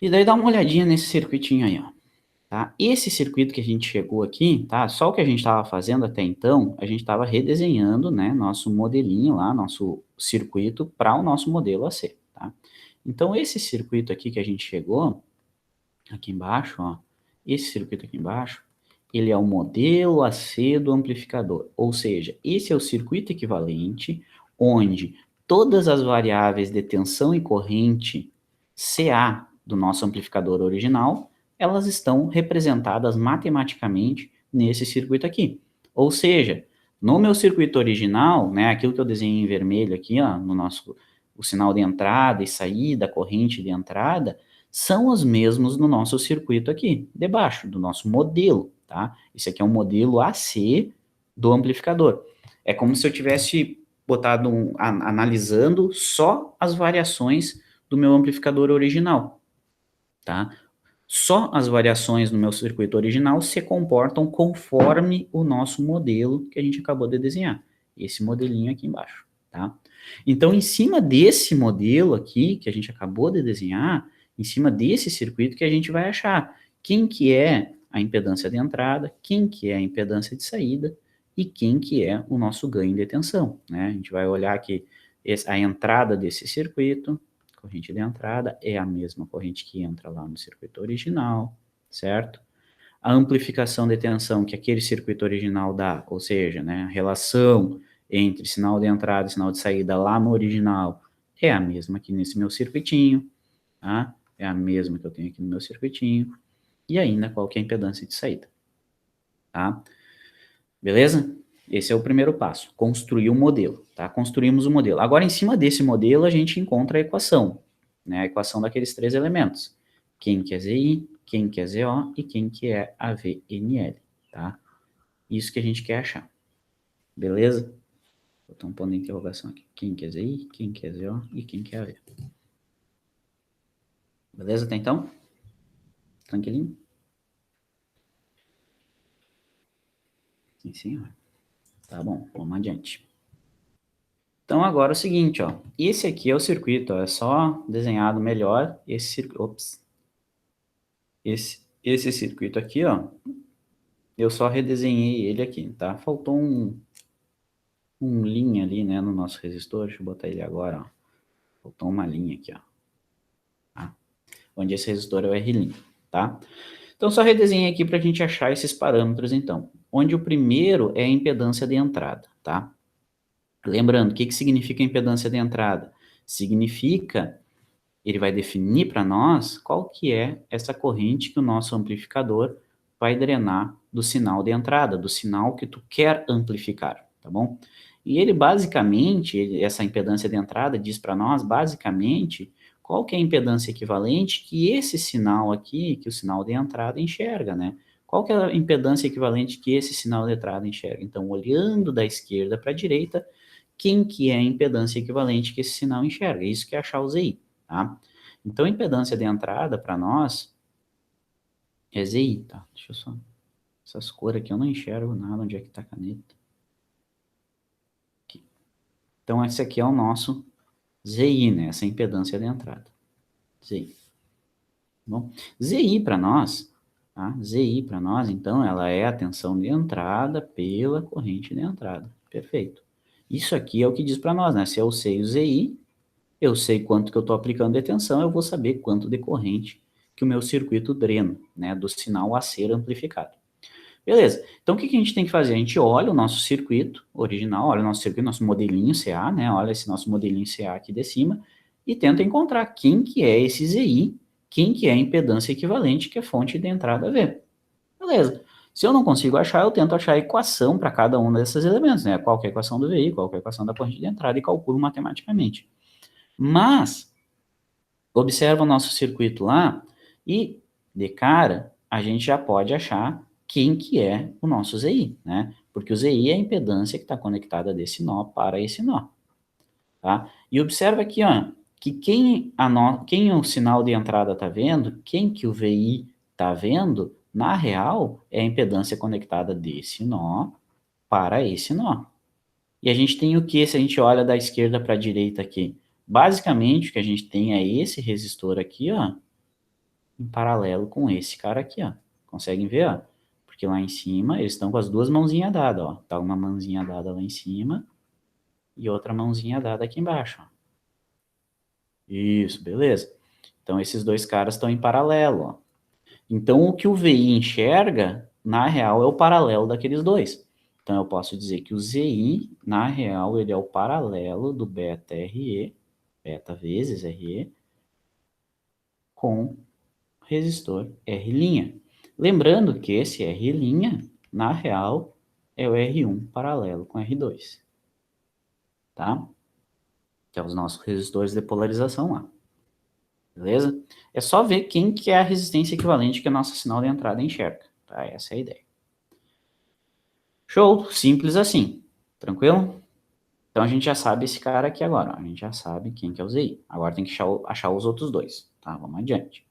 A: E daí dá uma olhadinha nesse circuitinho aí, ó. Tá? Esse circuito que a gente chegou aqui, tá? Só o que a gente estava fazendo até então, a gente estava redesenhando, né, nosso modelinho lá, nosso circuito para o nosso modelo AC, tá? Então, esse circuito aqui que a gente chegou, aqui embaixo, ó, esse circuito aqui embaixo, ele é o modelo AC do amplificador, ou seja, esse é o circuito equivalente onde todas as variáveis de tensão e corrente CA do nosso amplificador original, elas estão representadas matematicamente nesse circuito aqui. Ou seja, no meu circuito original, né, aquilo que eu desenhei em vermelho aqui, ó, no nosso o sinal de entrada e saída, a corrente de entrada, são os mesmos no nosso circuito aqui, debaixo do nosso modelo, tá? Esse aqui é um modelo AC do amplificador. É como se eu tivesse botado analisando só as variações do meu amplificador original, tá? Só as variações no meu circuito original se comportam conforme o nosso modelo que a gente acabou de desenhar. Esse modelinho aqui embaixo, tá? Então, em cima desse modelo aqui, que a gente acabou de desenhar, em cima desse circuito que a gente vai achar quem que é a impedância de entrada, quem que é a impedância de saída e quem que é o nosso ganho de tensão, né? A gente vai olhar aqui a entrada desse circuito, corrente de entrada é a mesma corrente que entra lá no circuito original, certo? A amplificação de tensão que aquele circuito original dá, ou seja, né, a relação entre sinal de entrada e sinal de saída lá no original é a mesma aqui nesse meu circuitinho, tá? É a mesma que eu tenho aqui no meu circuitinho. E ainda qual que é a impedância de saída, tá? Beleza? Esse é o primeiro passo, construir um modelo, tá? Construímos o modelo. Agora, em cima desse modelo, a gente encontra a equação, né? A equação daqueles três elementos. Quem que é ZI, quem que é ZO e quem que é AVNL, tá? Isso que a gente quer achar. Beleza? Vou botar um ponto de interrogação aqui. Quem que é ZI, quem que é ZO e quem que é AV. Beleza até então? Tranquilinho? Sim, senhor. Tá bom, vamos adiante. Então, agora é o seguinte, ó. Esse aqui é o circuito, ó, é só desenhado melhor esse circuito. Ops. Esse circuito aqui, ó, eu só redesenhei ele aqui, tá? Faltou um linha ali, né, no nosso resistor. Deixa eu botar ele agora, ó. Faltou uma linha aqui, ó. Tá? Onde esse resistor é o R', tá? Então, só redesenhei aqui para a gente achar esses parâmetros, então. Onde o primeiro é a impedância de entrada, tá? Lembrando, o que significa impedância de entrada? Significa, ele vai definir para nós qual que é essa corrente que o nosso amplificador vai drenar do sinal de entrada, do sinal que tu quer amplificar, tá bom? E ele basicamente, essa impedância de entrada diz para nós, basicamente, qual que é a impedância equivalente que esse sinal aqui, que o sinal de entrada enxerga, né? Qual que é a impedância equivalente que esse sinal de entrada enxerga? Então, olhando da esquerda para a direita, quem que é a impedância equivalente que esse sinal enxerga? Isso que é achar o ZI, tá? Então, a impedância de entrada para nós é ZI, tá? Deixa eu só... Essas cores aqui eu não enxergo nada, onde é que tá a caneta? Aqui. Então, esse aqui é o nosso ZI, né? Essa impedância de entrada. ZI. Bom, ZI para nós, tá? ZI para nós, então, ela é a tensão de entrada pela corrente de entrada. Perfeito. Isso aqui é o que diz para nós, né? Se eu sei o ZI, eu sei quanto que eu estou aplicando de tensão, eu vou saber quanto de corrente que o meu circuito drena, né? Do sinal a ser amplificado. Beleza. Então, o que a gente tem que fazer? A gente olha o nosso circuito original, olha o nosso circuito, nosso modelinho CA, né? Olha esse nosso modelinho CA aqui de cima e tenta encontrar quem que é esse ZI, quem que é a impedância equivalente, que é fonte de entrada V. Beleza. Se eu não consigo achar, eu tento achar a equação para cada um desses elementos, né? Qual que é a equação do VI, qual que é a equação da corrente de entrada e calculo matematicamente. Mas, observa o nosso circuito lá e, de cara, a gente já pode achar quem que é o nosso ZI, né? Porque o ZI é a impedância que está conectada desse nó para esse nó, tá? E observa aqui, ó, que quem o sinal de entrada está vendo, quem que o VI está vendo, na real, é a impedância conectada desse nó para esse nó. E a gente tem o que, se a gente olha da esquerda para a direita aqui? Basicamente, o que a gente tem é esse resistor aqui, ó, em paralelo com esse cara aqui, ó. Conseguem ver, ó? Porque lá em cima, eles estão com as duas mãozinhas dadas, ó. Tá uma mãozinha dada lá em cima e outra mãozinha dada aqui embaixo, ó. Isso, beleza. Então, esses dois caras estão em paralelo, ó. Então, o que o VI enxerga, na real, é o paralelo daqueles dois. Então, eu posso dizer que o ZI, na real, ele é o paralelo do beta RE, beta vezes RE, com resistor R'. Lembrando que esse R', na real, é o R1 paralelo com R2. Tá? Que é os nossos resistores de polarização lá. Beleza? É só ver quem que é a resistência equivalente que a nossa sinal de entrada enxerga. Tá? Essa é a ideia. Show, simples assim, tranquilo? Então a gente já sabe esse cara aqui agora, ó. A gente já sabe quem que é o ZI. Agora tem que achar os outros dois, tá? Vamos adiante.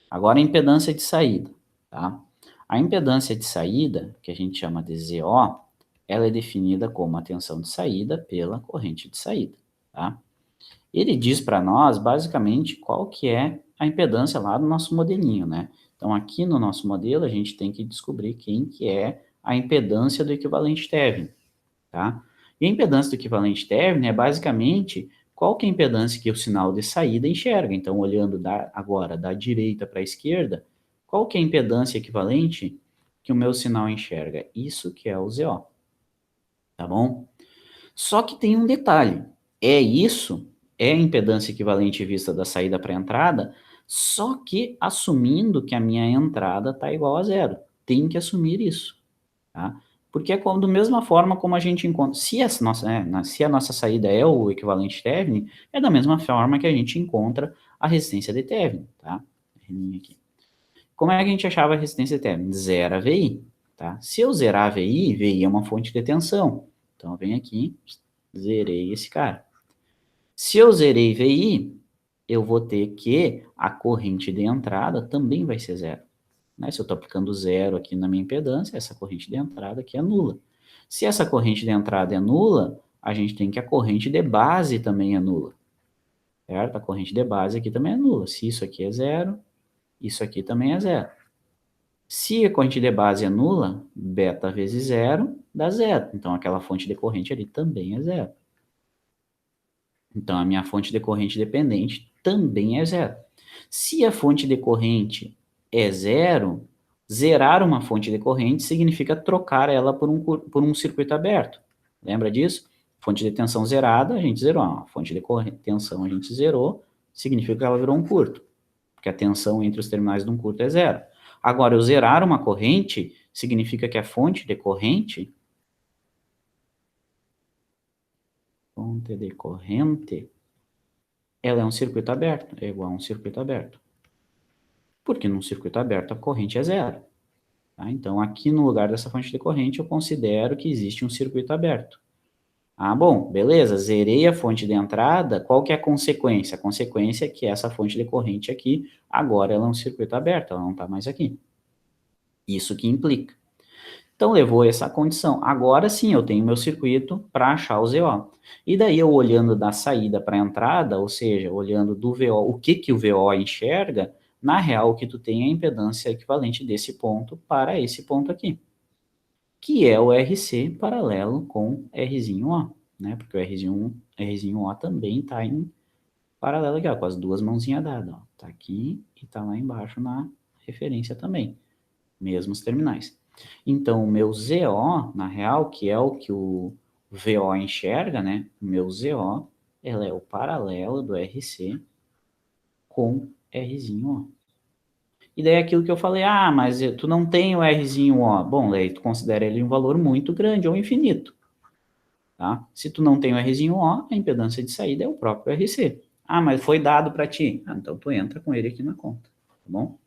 A: Agora a impedância de saída, tá? A impedância de saída, que a gente chama de ZO, ela é definida como a tensão de saída pela corrente de saída, tá? Ele diz para nós, basicamente, qual que é a impedância lá do nosso modelinho, né? Então aqui no nosso modelo a gente tem que descobrir quem que é a impedância do equivalente Thevenin, tá? E a impedância do equivalente Thevenin é basicamente qual que é a impedância que o sinal de saída enxerga? Então, olhando agora da direita para a esquerda, qual que é a impedância equivalente que o meu sinal enxerga? Isso que é o ZO, tá bom? Só que tem um detalhe, é a impedância equivalente vista da saída para a entrada, só que assumindo que a minha entrada está igual a zero. Tem que assumir isso, tá? Porque é da mesma forma como a gente encontra, se a nossa saída é o equivalente Thevenin, é da mesma forma que a gente encontra a resistência de Thevenin, tá? Aqui. Como é que a gente achava a resistência de Thevenin? Zera VI, tá? Se eu zerar VI, VI é uma fonte de tensão. Então, eu venho aqui, zerei esse cara. Se eu zerei VI, eu vou ter que a corrente de entrada também vai ser zero. Né? Se eu estou aplicando zero aqui na minha impedância, essa corrente de entrada aqui é nula. Se essa corrente de entrada é nula, a gente tem que a corrente de base também é nula. Certo? A corrente de base aqui também é nula. Se isso aqui é zero, isso aqui também é zero. Se a corrente de base é nula, beta vezes zero dá zero. Então, aquela fonte de corrente ali também é zero. Então, a minha fonte de corrente dependente também é zero. Se a fonte de corrente é zero, zerar uma fonte de corrente significa trocar ela por um circuito aberto. Lembra disso? Fonte de tensão zerada, a gente zerou. A fonte de tensão a gente zerou, significa que ela virou um curto. Porque a tensão entre os terminais de um curto é zero. Agora, eu zerar uma corrente significa que a fonte de corrente ela é um circuito aberto, é igual a um circuito aberto. Porque num circuito aberto a corrente é zero. Tá? Então, aqui no lugar dessa fonte de corrente, eu considero que existe um circuito aberto. Ah, bom, beleza, zerei a fonte de entrada, qual que é a consequência? A consequência é que essa fonte de corrente aqui, agora ela é um circuito aberto, ela não está mais aqui. Isso que implica. Então, levou essa condição. Agora sim, eu tenho meu circuito para achar o ZO. E daí, eu olhando da saída para a entrada, ou seja, olhando do VO, o que o VO enxerga, na real, o que tu tem é a impedância equivalente desse ponto para esse ponto aqui, que é o RC paralelo com R'O, né? Porque o R'O também está em paralelo aqui, ó, com as duas mãozinhas dadas. Está aqui e está lá embaixo na referência também. Mesmos terminais. Então, o meu ZO, na real, que é o que o VO enxerga, né? O meu ZO, ela é o paralelo do RC com R'O. E daí aquilo que eu falei, mas tu não tem o R'O. Bom, daí tu considera ele um valor muito grande ou infinito. Tá? Se tu não tem o R'O, a impedância de saída é o próprio RC. Mas foi dado para ti. Então tu entra com ele aqui na conta, tá bom?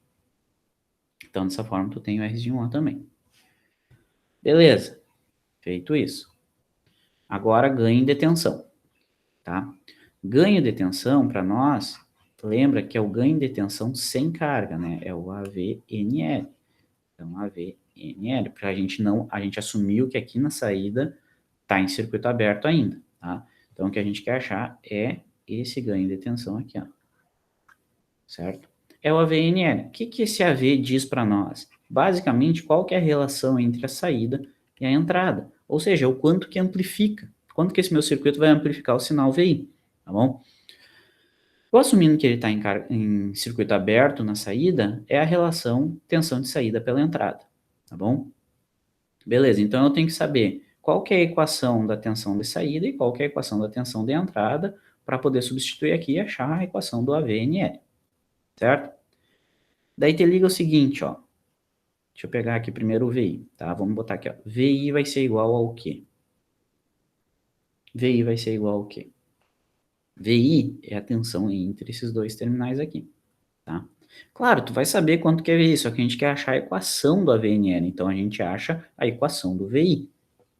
A: Então, dessa forma, tu tem o R'O também. Beleza. Feito isso. Agora, ganho de tensão. Tá? Ganho de tensão, para nós, lembra que é o ganho de tensão sem carga, né? É o AVNL. Então, AVNL, para a gente assumiu que aqui na saída está em circuito aberto ainda, tá? Então, o que a gente quer achar é esse ganho de tensão aqui, ó. Certo? É o AVNL. O que esse AV diz para nós? Basicamente, qual que é a relação entre a saída e a entrada? Ou seja, o quanto que amplifica. Quanto que esse meu circuito vai amplificar o sinal VI, tá bom? Eu assumindo que ele está em circuito aberto na saída, é a relação tensão de saída pela entrada, tá bom? Beleza, então eu tenho que saber qual que é a equação da tensão de saída e qual que é a equação da tensão de entrada para poder substituir aqui e achar a equação do AVNL, certo? Daí te liga o seguinte, ó. Deixa eu pegar aqui primeiro o VI, tá? Vamos botar aqui, ó. VI vai ser igual ao quê? VI vai ser igual ao quê? VI é a tensão entre esses dois terminais aqui, tá? Claro, tu vai saber quanto que é VI, só que a gente quer achar a equação do AVNL, então a gente acha a equação do VI,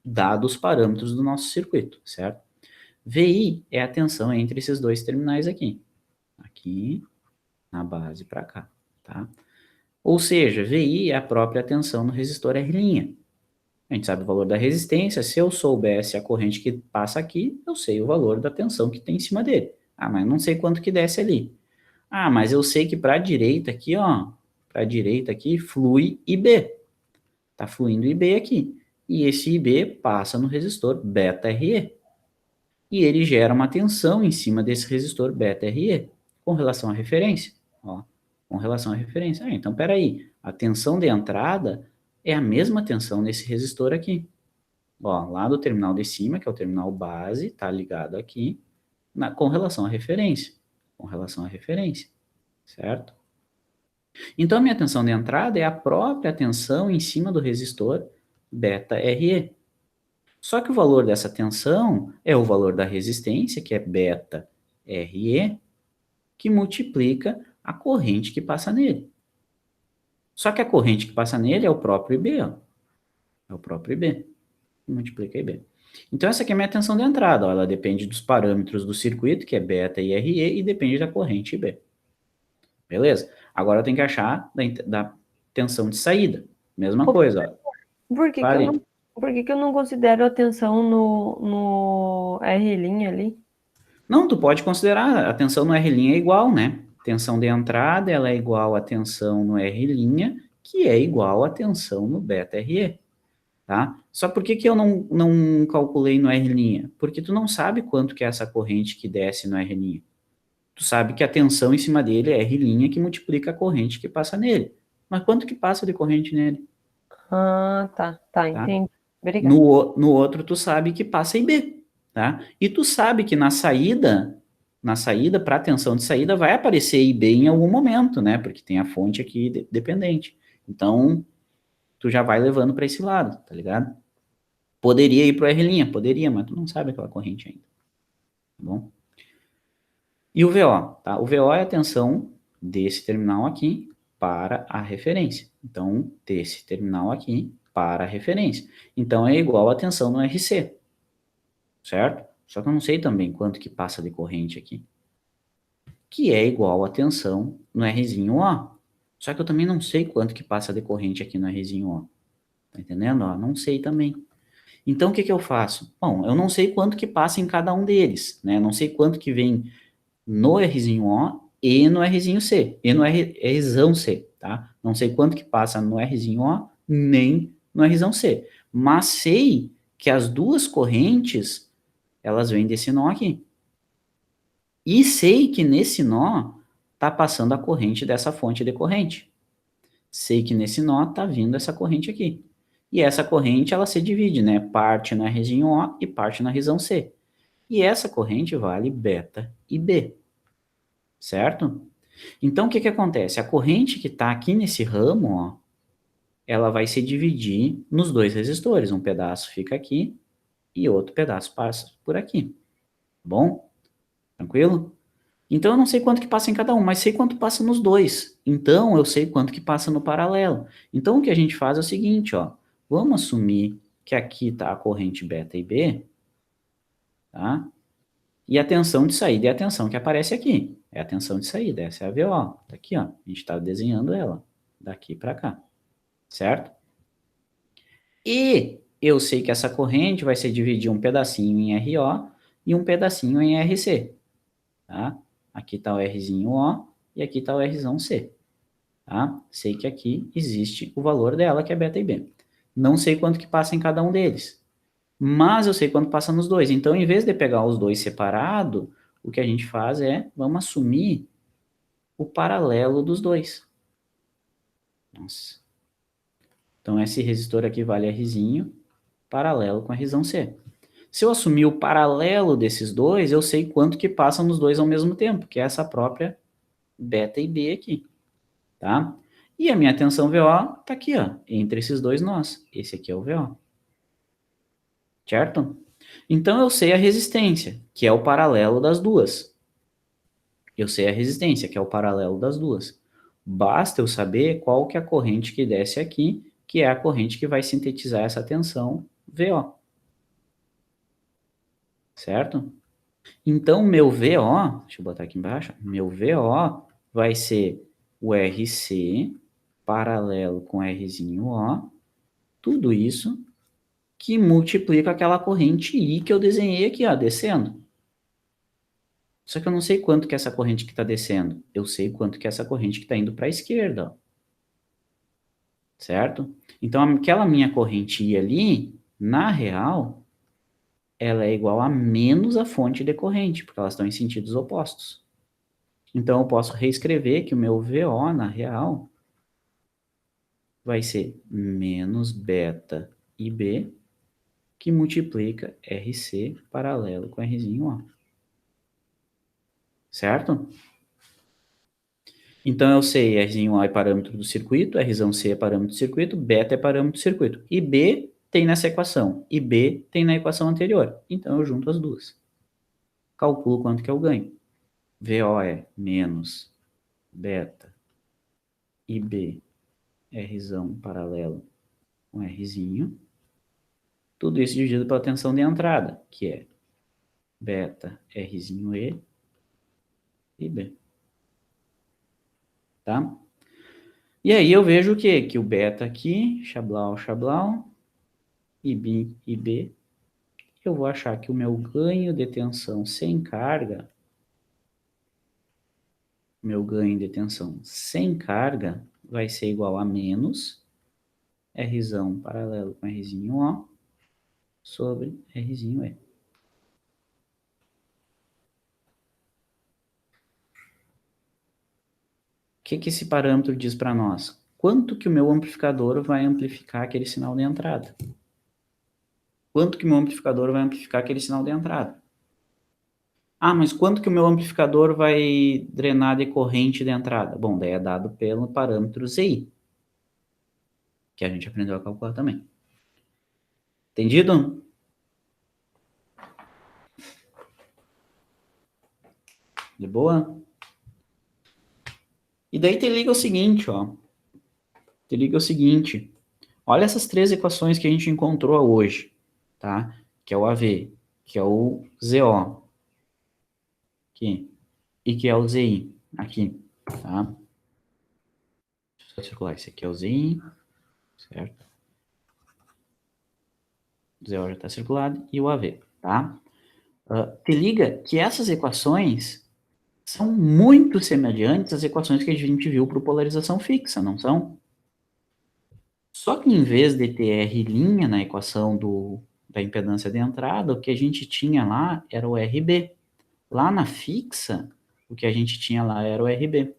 A: dados os parâmetros do nosso circuito, certo? VI é a tensão entre esses dois terminais aqui. Aqui, na base para cá, tá? Ou seja, VI é a própria tensão no resistor R'. A gente sabe o valor da resistência, se eu soubesse a corrente que passa aqui, eu sei o valor da tensão que tem em cima dele. Mas não sei quanto que desce ali. Mas eu sei que para a direita aqui, ó, para a direita aqui, flui IB. Tá fluindo IB aqui. E esse IB passa no resistor beta RE. e ele gera uma tensão em cima desse resistor beta-RE, com relação à referência. Ó, com relação à referência. Então, peraí, a tensão de entrada é a mesma tensão nesse resistor aqui. Ó, lá do terminal de cima, que é o terminal base, tá ligado aqui, com relação à referência. Com relação à referência, certo? Então, a minha tensão de entrada é a própria tensão em cima do resistor beta-RE. Só que o valor dessa tensão é o valor da resistência, que é beta-RE, que multiplica a corrente que passa nele. Só que a corrente que passa nele é o próprio IB, ó. É o próprio IB. Multiplica IB. Então, essa aqui é a minha tensão de entrada, ó. Ela depende dos parâmetros do circuito, que é beta e RE, e depende da corrente IB. Beleza? Agora eu tenho que achar da tensão de saída. Mesma coisa, ó.
B: Por que que eu não considero a tensão no R' ali?
A: Não, tu pode considerar, a tensão no R' é igual, né? Tensão de entrada, ela é igual à tensão no R', que é igual à tensão no beta-RE, tá? Só por que eu não calculei no R'? Porque tu não sabe quanto que é essa corrente que desce no R'. Tu sabe que a tensão em cima dele é R' que multiplica a corrente que passa nele. Mas quanto que passa de corrente nele?
B: Ah, tá,
A: Tá?
B: entendi. Obrigada.
A: No outro tu sabe que passa IB, tá? E tu sabe que na saída, para a tensão de saída, vai aparecer IB em algum momento, né? Porque tem a fonte aqui dependente. Então, tu já vai levando para esse lado, tá ligado? Poderia ir pro R', poderia, mas tu não sabe aquela corrente ainda, tá bom? E o VO, tá? O VO é a tensão desse terminal aqui para a referência. Então, desse terminal aqui para a referência. Então, é igual a tensão no RC, certo? Só que eu não sei também quanto que passa de corrente aqui. Que é igual a tensão no Rzinho O. Só que eu também não sei quanto que passa de corrente aqui no Rzinho O. Tá entendendo? Ó, não sei também. Então, o que que eu faço? Bom, eu não sei quanto que passa em cada um deles, né? Não sei quanto que vem no Rzinho O e no Rzinho C, e no Rzão C, tá? Não sei quanto que passa no Rzinho O, nem no Rzão C. Mas sei que as duas correntes, elas vêm desse nó aqui. E sei que nesse nó tá passando a corrente dessa fonte de corrente. Sei que nesse nó tá vindo essa corrente aqui. E essa corrente, ela se divide, né? Parte na Rzinho O e parte na Rzão C. E essa corrente vale beta e B. Certo? Então, o que que acontece? A corrente que está aqui nesse ramo, ó, ela vai se dividir nos dois resistores. Um pedaço fica aqui e outro pedaço passa por aqui. Bom? Tranquilo? Então, eu não sei quanto que passa em cada um, mas sei quanto passa nos dois. Então, eu sei quanto que passa no paralelo. Então, o que a gente faz é o seguinte, ó. Vamos assumir que aqui está a corrente beta e B, tá? E a tensão de saída é a tensão que aparece aqui. É a tensão de saída, essa é a VO. Tá aqui, ó. A gente está desenhando ela daqui para cá, certo? E eu sei que essa corrente vai se dividir um pedacinho em RO e um pedacinho em RC, tá? Aqui está o Rzinho O e aqui está o Rzão C, tá? Sei que aqui existe o valor dela, que é beta e B. Não sei quanto que passa em cada um deles, mas eu sei quanto passa nos dois. Então, em vez de pegar os dois separados, o que a gente faz é, vamos assumir o paralelo dos dois. Nossa. Então, esse resistor aqui vale Rzinho, paralelo com a Rzão C. Se eu assumir o paralelo desses dois, eu sei quanto que passa nos dois ao mesmo tempo, que é essa própria beta e B aqui, tá? E a minha tensão VO tá aqui, ó, entre esses dois nós. Esse aqui é o VO. Certo? Então, eu sei a resistência, que é o paralelo das duas. Eu sei a resistência, que é o paralelo das duas. Basta eu saber qual que é a corrente que desce aqui, que é a corrente que vai sintetizar essa tensão VO. Certo? Então, meu VO, deixa eu botar aqui embaixo, meu VO vai ser o RC paralelo com Rzinho O, tudo isso que multiplica aquela corrente I que eu desenhei aqui, ó, descendo. Só que eu não sei quanto que é essa corrente que está descendo. Eu sei quanto que é essa corrente que está indo para a esquerda, ó. Certo? Então, aquela minha corrente I ali, na real, ela é igual a menos a fonte decorrente, porque elas estão em sentidos opostos. Então, eu posso reescrever que o meu VO, na real, vai ser menos beta IB, que multiplica RC paralelo com Rzinho O. Certo? Então, eu sei Rzinho O é parâmetro do circuito, Rzão C é parâmetro do circuito, beta é parâmetro do circuito. E B tem nessa equação, e B tem na equação anterior. Então, eu junto as duas. Calculo quanto que eu ganho. VO é menos beta IB Rzão paralelo com Rzinho. Tudo isso dividido pela tensão de entrada, que é beta Rzinho e B. Tá? E aí eu vejo o quê? Que o beta aqui, Chablau, Chablau, e B, eu vou achar que o meu ganho de tensão sem carga, vai ser igual a menos Rzão paralelo com Rzinho O sobre Rzinho E. O que esse parâmetro diz para nós? Quanto que o meu amplificador vai amplificar aquele sinal de entrada? Quanto que o meu amplificador vai amplificar aquele sinal de entrada? Ah, mas quanto que o meu amplificador vai drenar de corrente de entrada? Bom, daí é dado pelo parâmetro ZI, que a gente aprendeu a calcular também. Entendido? De boa? E daí te liga o seguinte, ó. Te liga o seguinte. Olha essas três equações que a gente encontrou hoje, tá? Que é o AV, que é o ZO, aqui, e que é o ZI, aqui, tá? Deixa eu só circular. Esse aqui é o ZI, certo? O ZO já está circulado, e o AV, tá? Te liga que essas equações são muito semelhantes às equações que a gente viu para polarização fixa, não são? Só que em vez de ter R' na equação da impedância de entrada, o que a gente tinha lá era o RB. Lá na fixa, o que a gente tinha lá era o RB.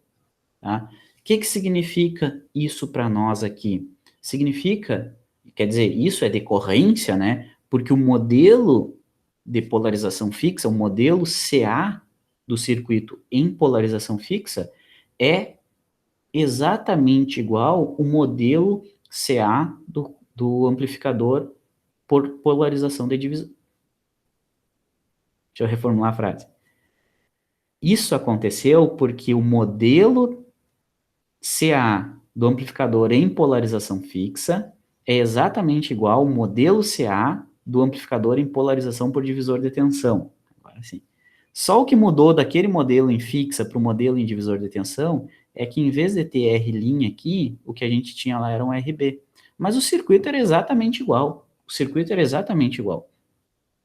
A: Tá? O que significa isso para nós aqui? Significa, quer dizer, isso é decorrência, né? Porque o modelo de polarização fixa, o modelo CA do circuito em polarização fixa, é exatamente igual o modelo CA do amplificador por polarização de divisão. Deixa eu reformular a frase. Isso aconteceu porque o modelo CA do amplificador em polarização fixa é exatamente igual ao modelo CA do amplificador em polarização por divisor de tensão. Agora sim. Só o que mudou daquele modelo em fixa para o modelo em divisor de tensão é que em vez de ter R' aqui, o que a gente tinha lá era um RB. Mas o circuito era exatamente igual. O circuito era exatamente igual.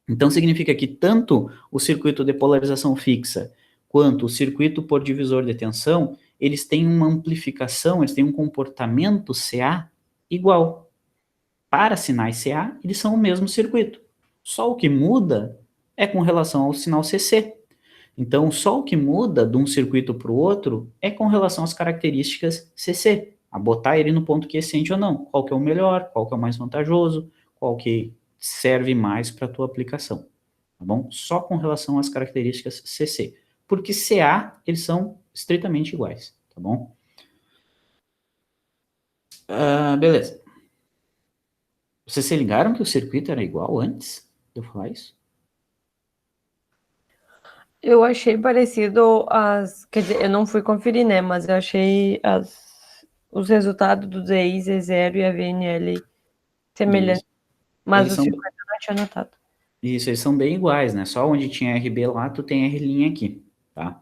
A: Então significa que tanto o circuito de polarização fixa quanto o circuito por divisor de tensão, eles têm uma amplificação, eles têm um comportamento CA igual. Para sinais CA, eles são o mesmo circuito. Só o que muda é com relação ao sinal CC. Então, só o que muda de um circuito para o outro é com relação às características CC. A botar ele no ponto quiescente ou não. Qual que é o melhor, qual que é o mais vantajoso, qual que serve mais para a tua aplicação. Tá bom? Só com relação às características CC. Porque CA, eles são estritamente iguais. Tá bom? Beleza. Vocês se ligaram que o circuito era igual antes de eu falar isso?
B: Eu achei parecido quer dizer, eu não fui conferir, né, mas eu achei os resultados do ZI, Z0 e a VNL semelhantes, mas
A: Eles
B: o
A: são,
B: circuito eu não tinha notado.
A: isso, eles são bem iguais, né? Só onde tinha RB lá, tu tem R' aqui, tá?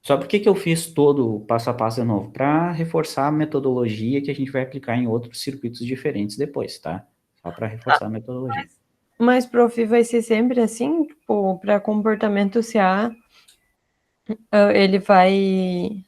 A: Só por que eu fiz todo o passo a passo de novo? Para reforçar a metodologia que a gente vai aplicar em outros circuitos diferentes depois, tá? Só para reforçar a metodologia.
B: Mas, prof, vai ser sempre assim? Tipo, para comportamento CA, ele vai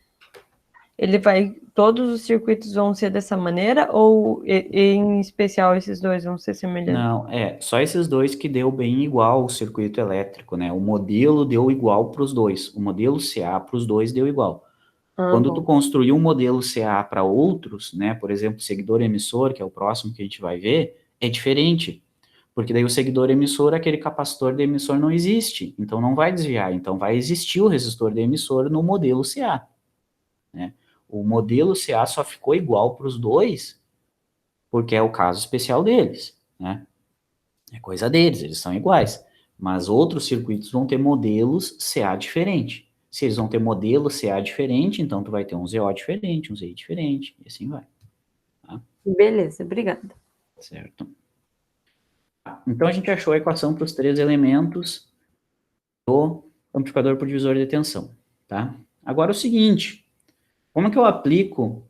B: todos os circuitos vão ser dessa maneira ou em especial esses dois vão ser semelhantes?
A: Não, só esses dois que deu bem igual o circuito elétrico, né? O modelo deu igual para os dois. O modelo CA para os dois deu igual. Quando tu
B: Bom.
A: construir um modelo CA para outros, né? Por exemplo, seguidor emissor, que é o próximo que a gente vai ver, é diferente. Porque daí o seguidor emissor, aquele capacitor de emissor não existe. Então não vai desviar. Então vai existir o resistor de emissor no modelo CA, né? O modelo CA só ficou igual para os dois porque é o caso especial deles, né? É coisa deles, eles são iguais. Mas outros circuitos vão ter modelos CA diferente. Se eles vão ter modelo CA diferente, então tu vai ter um ZO diferente, um ZI diferente, e assim vai. Tá?
B: Beleza, obrigada.
A: Certo. Então a gente achou a equação para os três elementos do amplificador por divisor de tensão. Tá? Agora o seguinte, como que eu aplico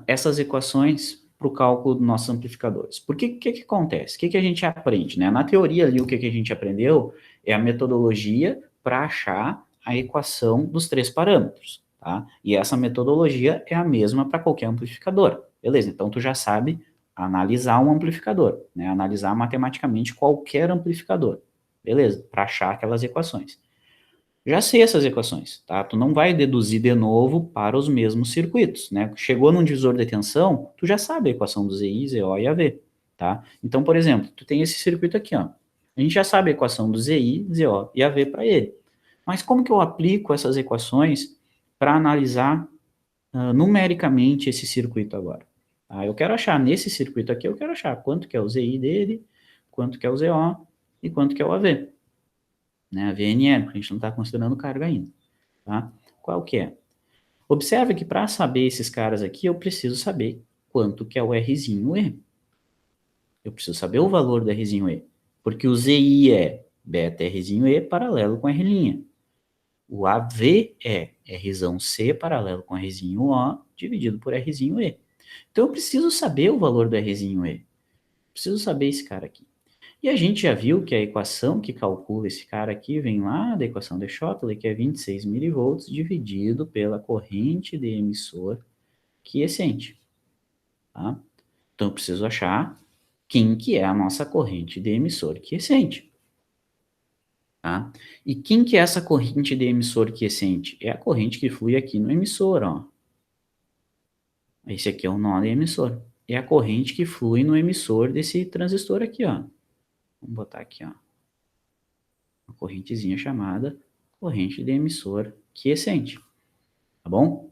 A: essas equações para o cálculo dos nossos amplificadores? Porque o que acontece? O que a gente aprende? Né? Na teoria ali, o que a gente aprendeu é a metodologia para achar a equação dos três parâmetros. Tá? E essa metodologia é a mesma para qualquer amplificador. Beleza, então tu já sabe analisar um amplificador, né? Analisar matematicamente qualquer amplificador. Beleza, para achar aquelas equações. Já sei essas equações, tá? Tu não vai deduzir de novo para os mesmos circuitos, né? Chegou num divisor de tensão, tu já sabe a equação do ZI, ZO e AV, tá? Então, por exemplo, tu tem esse circuito aqui, ó. A gente já sabe a equação do ZI, ZO e AV para ele. Mas como que eu aplico essas equações para analisar numericamente esse circuito agora? Eu quero achar nesse circuito aqui, eu quero achar quanto que é o ZI dele, quanto que é o ZO e quanto que é o AV, né? A VNL, porque a gente não está considerando carga ainda, tá? Qual que é? Observe que para saber esses caras aqui, eu preciso saber quanto que é o Rzinho E. Eu preciso saber o valor do Rzinho E, porque o ZI é beta Rzinho E paralelo com R'. O AV é Rzão C paralelo com Rzinho O dividido por Rzinho E. Então eu preciso saber o valor do Rzinho E. Preciso saber esse cara aqui. E a gente já viu que a equação que calcula esse cara aqui vem lá da equação de Schottler, que é 26 milivolts dividido pela corrente de emissor quiescente. Tá? Então eu preciso achar quem que é a nossa corrente de emissor quiescente. Tá? E quem que é essa corrente de emissor quiescente? É a corrente que flui aqui no emissor, ó. Esse aqui é o nó de emissor. É a corrente que flui no emissor desse transistor aqui, ó. Vamos botar aqui, ó. Uma correntezinha chamada corrente de emissor quiescente, tá bom?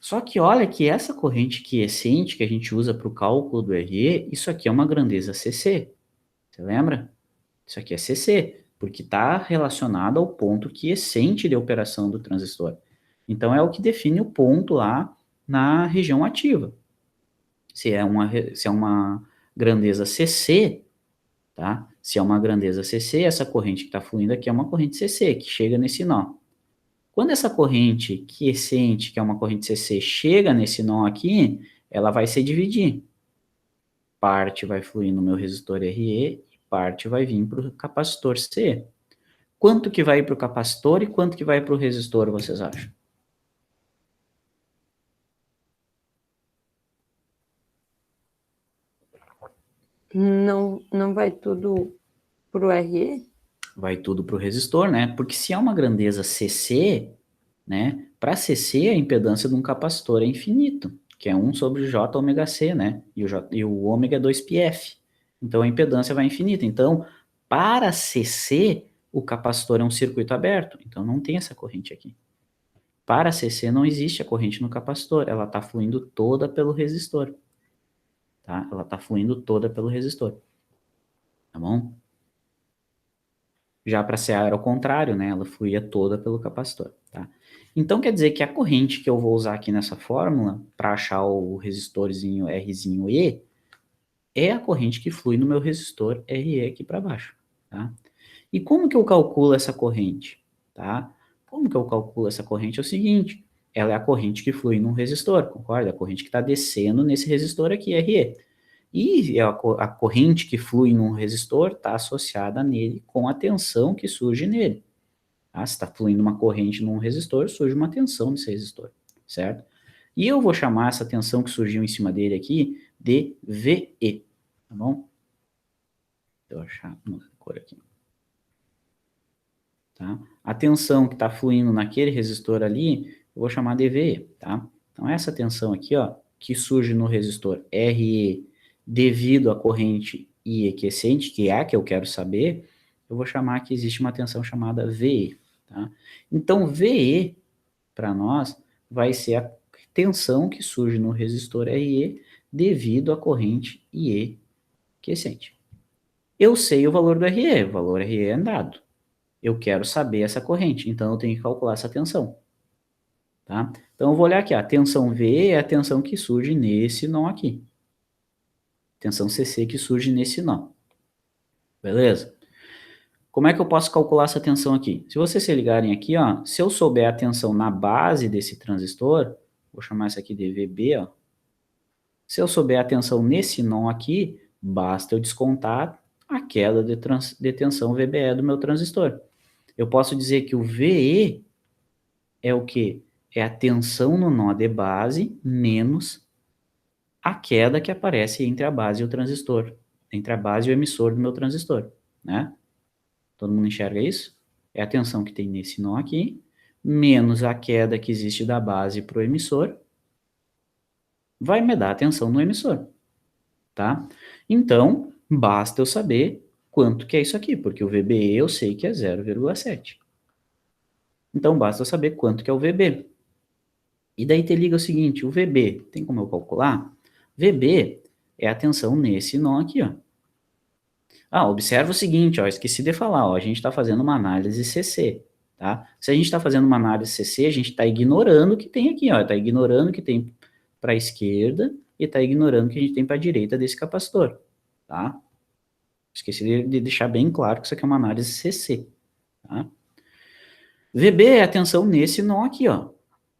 A: Só que olha que essa corrente quiescente que a gente usa para o cálculo do RE, isso aqui é uma grandeza CC, você lembra? Isso aqui é CC, porque está relacionado ao ponto quiescente de operação do transistor. Então é o que define o ponto lá na região ativa. Se é uma grandeza CC, tá? Se é uma grandeza CC, essa corrente que está fluindo aqui é uma corrente CC, que chega nesse nó. Quando essa corrente quiescente, que é uma corrente CC, chega nesse nó aqui, ela vai se dividir. Parte vai fluir no meu resistor RE e parte vai vir para o capacitor C. Quanto que vai para o capacitor e quanto que vai para o resistor, vocês acham?
B: Não vai tudo pro RE?
A: Vai tudo para o resistor, né? Porque se é uma grandeza CC, né? Para CC, a impedância de um capacitor é infinito, que é 1 sobre J ômega C, né? E o ômega é 2πf. Então a impedância vai infinita. Então, para CC, o capacitor é um circuito aberto. Então não tem essa corrente aqui. Para CC não existe a corrente no capacitor, ela está fluindo toda pelo resistor. Tá? Ela está fluindo toda pelo resistor. Tá bom? Já para CA era o contrário, né? Ela fluía toda pelo capacitor, tá? Então quer dizer que a corrente que eu vou usar aqui nessa fórmula para achar o resistorzinho Rzinho E é a corrente que flui no meu resistor RE aqui para baixo, tá? E como que eu calculo essa corrente, tá? Como que eu calculo essa corrente é o seguinte, ela é a corrente que flui num resistor, concorda? A corrente que está descendo nesse resistor aqui, RE. E a corrente que flui num resistor está associada nele com a tensão que surge nele. Se está fluindo uma corrente num resistor, surge uma tensão nesse resistor, certo? E eu vou chamar essa tensão que surgiu em cima dele aqui de VE, tá bom? Deixa eu achar uma cor aqui. Tá? A tensão que está fluindo naquele resistor ali, eu vou chamar de VE, tá? Então, essa tensão aqui, ó, que surge no resistor RE devido à corrente IE quiescente, que é a que eu quero saber, eu vou chamar que existe uma tensão chamada VE, tá? Então, VE, para nós, vai ser a tensão que surge no resistor RE devido à corrente IE quiescente. Eu sei o valor do RE, o valor RE é dado. Eu quero saber essa corrente, então eu tenho que calcular essa tensão. Tá? Então eu vou olhar aqui, a tensão V é a tensão que surge nesse nó aqui. Tensão CC que surge nesse nó. Beleza? Como é que eu posso calcular essa tensão aqui? Se vocês se ligarem aqui, ó, se eu souber a tensão na base desse transistor, vou chamar isso aqui de VB, ó. Se eu souber a tensão nesse nó aqui, basta eu descontar a queda de tensão VBE do meu transistor. Eu posso dizer que o VE é o quê? É a tensão no nó de base menos a queda que aparece entre a base e o transistor, entre a base e o emissor do meu transistor, né? Todo mundo enxerga isso? É a tensão que tem nesse nó aqui, menos a queda que existe da base para o emissor, vai me dar a tensão no emissor, tá? Então, basta eu saber quanto que é isso aqui, porque o VBE eu sei que é 0,7. Então, basta eu saber quanto que é o VB. E daí te liga o seguinte, o VB, tem como eu calcular? VB é a tensão nesse nó aqui, ó. Ah, observa o seguinte, ó, esqueci de falar, ó, a gente está fazendo uma análise CC, tá? Se a gente está fazendo uma análise CC, a gente está ignorando o que tem aqui, ó, está ignorando o que tem para a esquerda e está ignorando o que a gente tem para a direita desse capacitor, tá? Esqueci de deixar bem claro que isso aqui é uma análise CC, tá? VB é a tensão nesse nó aqui, ó.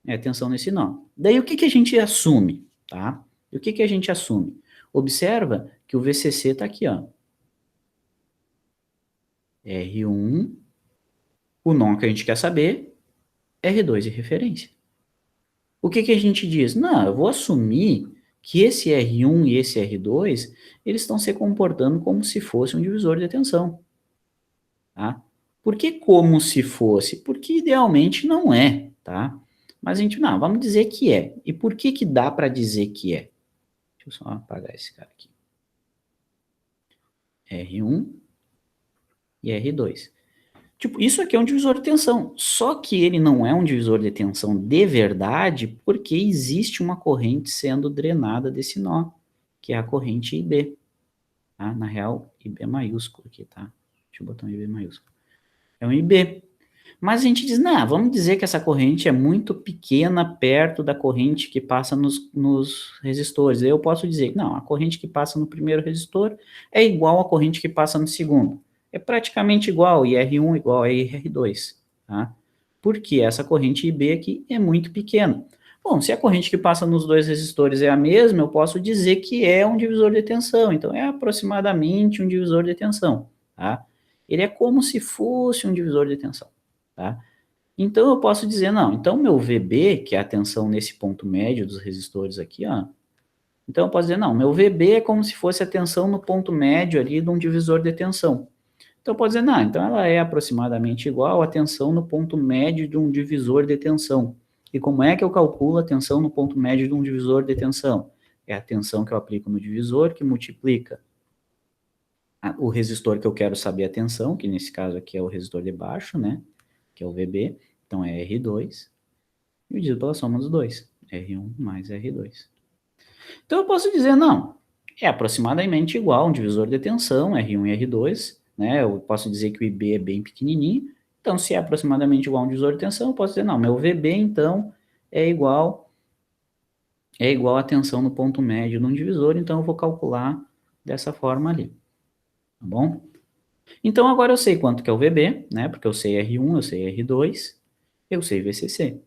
A: É a tensão nesse nó. Daí o que, que a gente assume, tá? E o que, que a gente assume? Observa que o VCC está aqui, ó. R1, o nó que a gente quer saber, R2 de referência. O que, que a gente diz? Não, eu vou assumir que esse R1 e esse R2, eles estão se comportando como se fosse um divisor de tensão. Tá? Por que como se fosse? Porque idealmente não é, tá? Mas a gente, não, vamos dizer que é. E por que que dá para dizer que é? Deixa eu só apagar esse cara aqui. R1 e R2. Tipo, isso aqui é um divisor de tensão. Só que ele não é um divisor de tensão de verdade porque existe uma corrente sendo drenada desse nó, que é a corrente IB. Tá? Na real, IB maiúsculo aqui, tá? Deixa eu botar um IB maiúsculo. É um IB. Mas a gente diz, não, vamos dizer que essa corrente é muito pequena perto da corrente que passa nos resistores. Aí eu posso dizer, não, a corrente que passa no primeiro resistor é igual à corrente que passa no segundo. É praticamente igual, IR1 igual a IR2. Tá? Porque essa corrente IB aqui é muito pequena. Bom, se a corrente que passa nos dois resistores é a mesma, eu posso dizer que é um divisor de tensão. Então, é aproximadamente um divisor de tensão. Tá? Ele é como se fosse um divisor de tensão. Tá? Então eu posso dizer, não, então meu VB, que é a tensão nesse ponto médio dos resistores aqui, ó, então eu posso dizer, não, meu VB é como se fosse a tensão no ponto médio ali de um divisor de tensão. Então eu posso dizer, não, então ela é aproximadamente igual à tensão no ponto médio de um divisor de tensão. E como é que eu calculo a tensão no ponto médio de um divisor de tensão? É a tensão que eu aplico no divisor que multiplica o resistor que eu quero saber a tensão, que nesse caso aqui é o resistor de baixo, né? Que é o VB, então é R2, dividido pela soma dos dois, R1 mais R2. Então eu posso dizer, não, é aproximadamente igual a um divisor de tensão, R1 e R2, né? Eu posso dizer que o IB é bem pequenininho, então se é aproximadamente igual a um divisor de tensão, eu posso dizer, não, meu VB então é igual à tensão no ponto médio de um divisor, então eu vou calcular dessa forma ali, tá bom? Então agora eu sei quanto que é o VB, né? Porque eu sei R1, eu sei R2, eu sei VCC.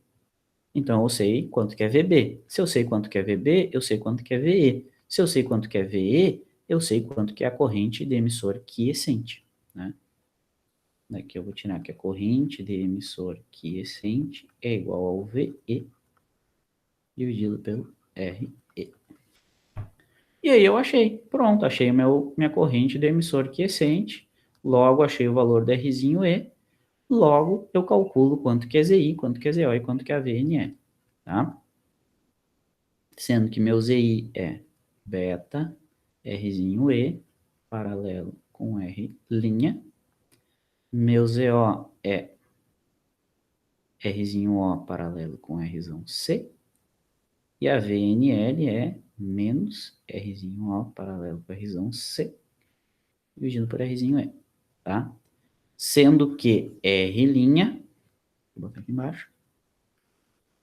A: Então eu sei quanto que é VB. Se eu sei quanto que é VB, eu sei quanto que é VE. Se eu sei quanto que é VE, eu sei quanto que é a corrente de emissor quiescente, né? Daqui eu vou tirar que a corrente de emissor quiescente é igual ao VE dividido pelo RE. E aí eu achei, pronto, achei minha corrente do emissor quiescente, logo achei o valor do Rzinho E, logo eu calculo quanto que é ZI, quanto que é ZO e quanto que é a VNE, tá? Sendo que meu ZI é beta Rzinho E, paralelo com R', meu ZO é Rzinho O, paralelo com Rzão C, e a VNL é menos Rzinho O, paralelo com Rzão C, dividido por Rzinho E, tá? Sendo que R', vou botar aqui embaixo,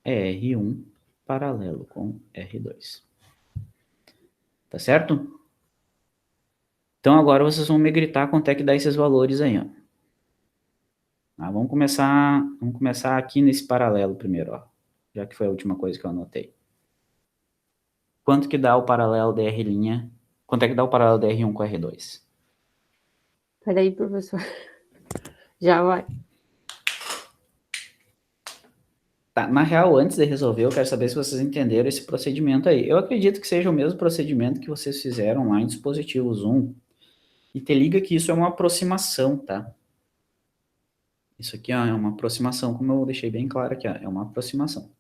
A: é R1 paralelo com R2. Tá certo? Então agora vocês vão me gritar quanto é que dá esses valores aí, ó. Ah, vamos começar aqui nesse paralelo primeiro, ó, já que foi a última coisa que eu anotei. Quanto que dá o paralelo da R'? Quanto é que dá o paralelo da R1 com R2?
B: Peraí, professor. Já vai.
A: Tá, na real, antes de resolver, eu quero saber se vocês entenderam esse procedimento aí. Eu acredito que seja o mesmo procedimento que vocês fizeram lá em dispositivos 1. E te liga que isso é uma aproximação, tá? Isso aqui ó, é uma aproximação, como eu deixei bem claro aqui, ó, é uma aproximação,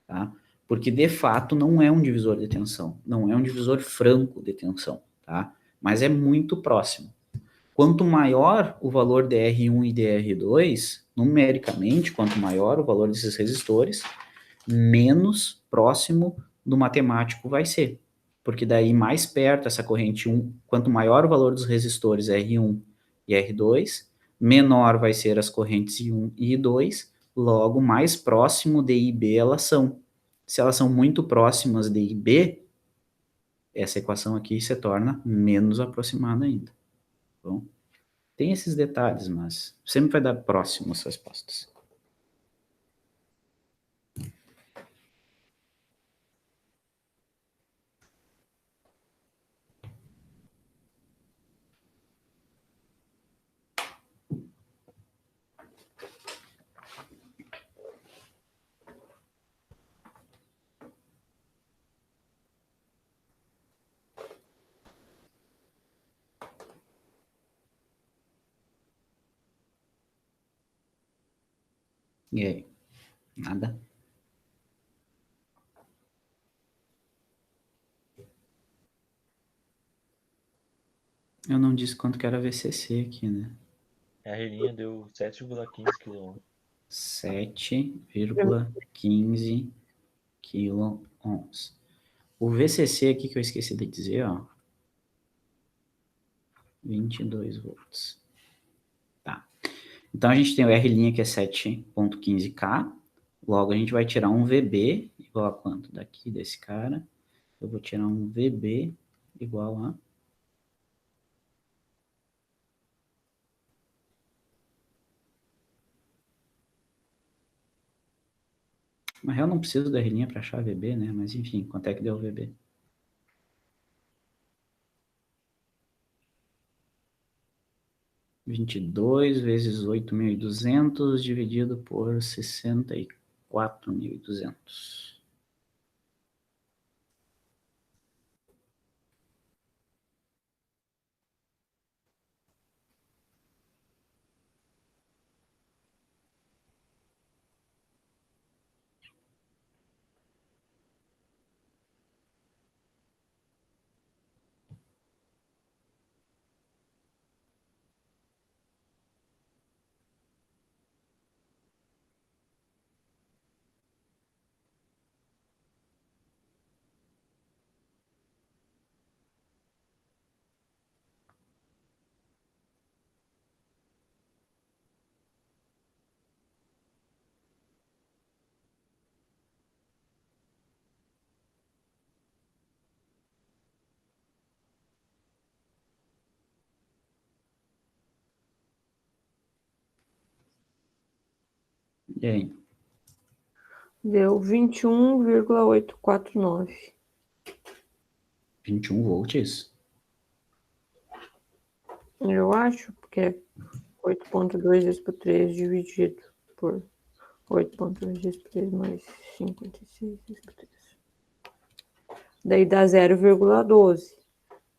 A: tá? Porque, de fato, não é um divisor de tensão, não é um divisor franco de tensão, tá? Mas é muito próximo. Quanto maior o valor de R1 e de R2, numericamente, quanto maior o valor desses resistores, menos próximo do matemático vai ser. Porque daí mais perto essa corrente 1, quanto maior o valor dos resistores R1 e R2, menor vai ser as correntes I1 e I2, logo mais próximo de IB elas são. Se elas são muito próximas de IB, essa equação aqui se torna menos aproximada ainda. Bom, tem esses detalhes, mas sempre vai dar próximo as respostas. E aí? Nada? Eu não disse quanto que era VCC aqui, né?
C: A R' deu 7,15 kΩ.
A: 7,15 kΩ. O VCC aqui que eu esqueci de dizer, ó. 22 volts. Tá. Então a gente tem o R' que é 7,15K. Logo a gente vai tirar um VB igual a quanto? Daqui desse cara. Eu vou tirar um VB igual a... Na real, não preciso da R' para achar VB, né? Mas enfim, quanto é que deu o VB? (22 vezes 8.200 dividido por 64.200). E aí?
B: Deu 21,849.
A: 21 volts?
B: Eu acho, porque é 8,2 vezes por 3 dividido por 8,2 vezes por 3 mais 56 vezes por 3. Daí dá 0,12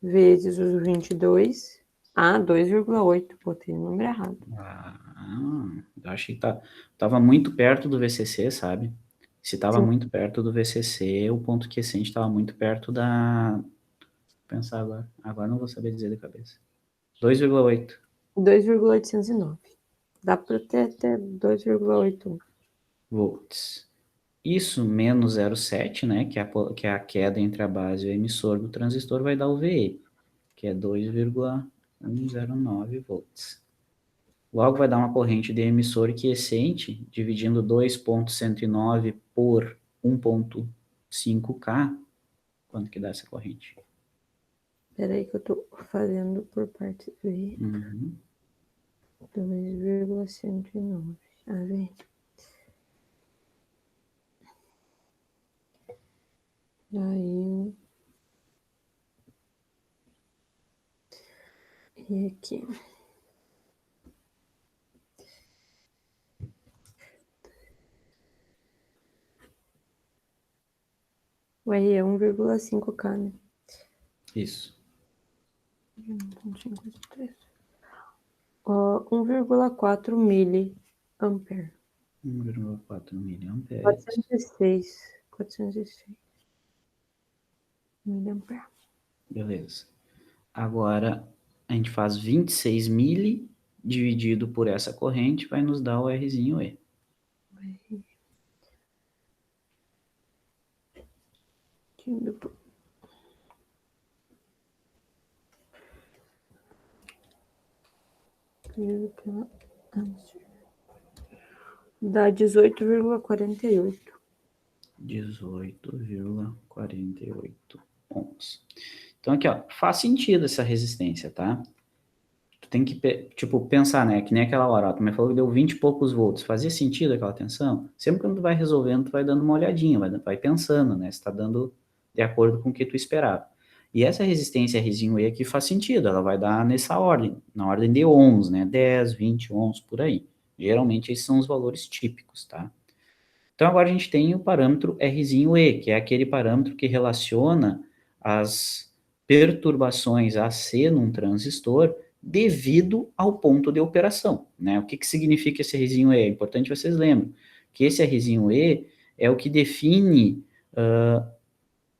B: vezes os 22. Ah, 2,8. Botei o número errado.
A: Eu achei que tava muito perto do VCC, sabe? Se tava
B: Sim.
A: muito perto do VCC, o ponto quiescente estava muito perto da... Vou pensar agora. Agora não vou saber dizer de cabeça. 2,8.
B: 2,809. Dá para ter até 2,81.
A: volts. Isso menos 0,7, né, que é a queda entre a base e o emissor do transistor, vai dar o VE, que é 2,109 volts. Logo vai dar uma corrente de emissor quiescente, dividindo 2,109 por 1,5K. Quanto que dá essa corrente?
B: Espera aí que eu tô fazendo por parte V. 2,109. A ver. Daí. E aqui. O R é 1,5K, né?
A: Isso.
B: 1,4 miliampere.
A: 1,4 miliamperes.
B: 406 miliampere.
A: Beleza. Agora, a gente faz 26 mili dividido por essa corrente, vai nos dar o Rzinho E.
B: Dá 18,48.
A: 18,48 ohms. Então aqui, ó, faz sentido essa resistência, tá? Tu tem que, tipo, pensar, né? Que nem aquela hora, ó, tu me falou que deu 20 e poucos volts. Fazia sentido aquela tensão? Sempre quando tu vai resolvendo, tu vai dando uma olhadinha, vai pensando, né? Se tá dando de acordo com o que tu esperava. E essa resistência Rzinho E aqui faz sentido, ela vai dar nessa ordem, na ordem de ohms, né? 10, 20 ohms, por aí. Geralmente esses são os valores típicos, tá? Então agora a gente tem o parâmetro Rzinho E, que é aquele parâmetro que relaciona as perturbações AC num transistor devido ao ponto de operação, né? O que significa esse Rzinho E? É importante vocês lembrem que esse Rzinho E é o que define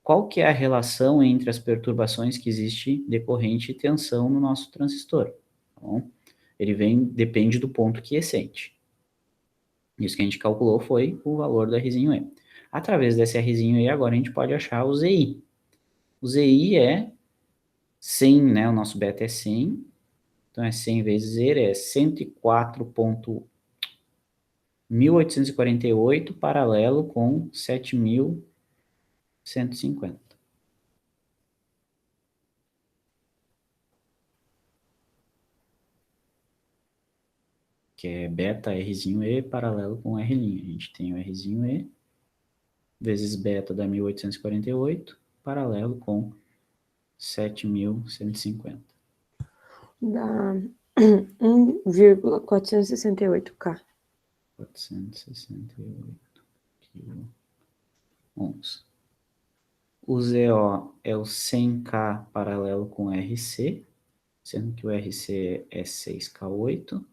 A: qual que é a relação entre as perturbações que existe decorrente de tensão no nosso transistor. Tá bom? Ele depende do ponto quiescente. Isso que a gente calculou foi o valor do Rzinho E. Através desse Rzinho E, agora a gente pode achar o ZI. O ZI é 100, né? O nosso beta é 100. Então, é 100 vezes Z, é 104.1848, paralelo com 7.150. Que é beta Rzinho E paralelo com R'. A gente tem o Rzinho E vezes beta dá 1.848, paralelo com 7.150.
B: Dá 1,468K.
A: 468 quiloohms. O ZO é o 100K paralelo com RC, sendo que o RC é 6K8.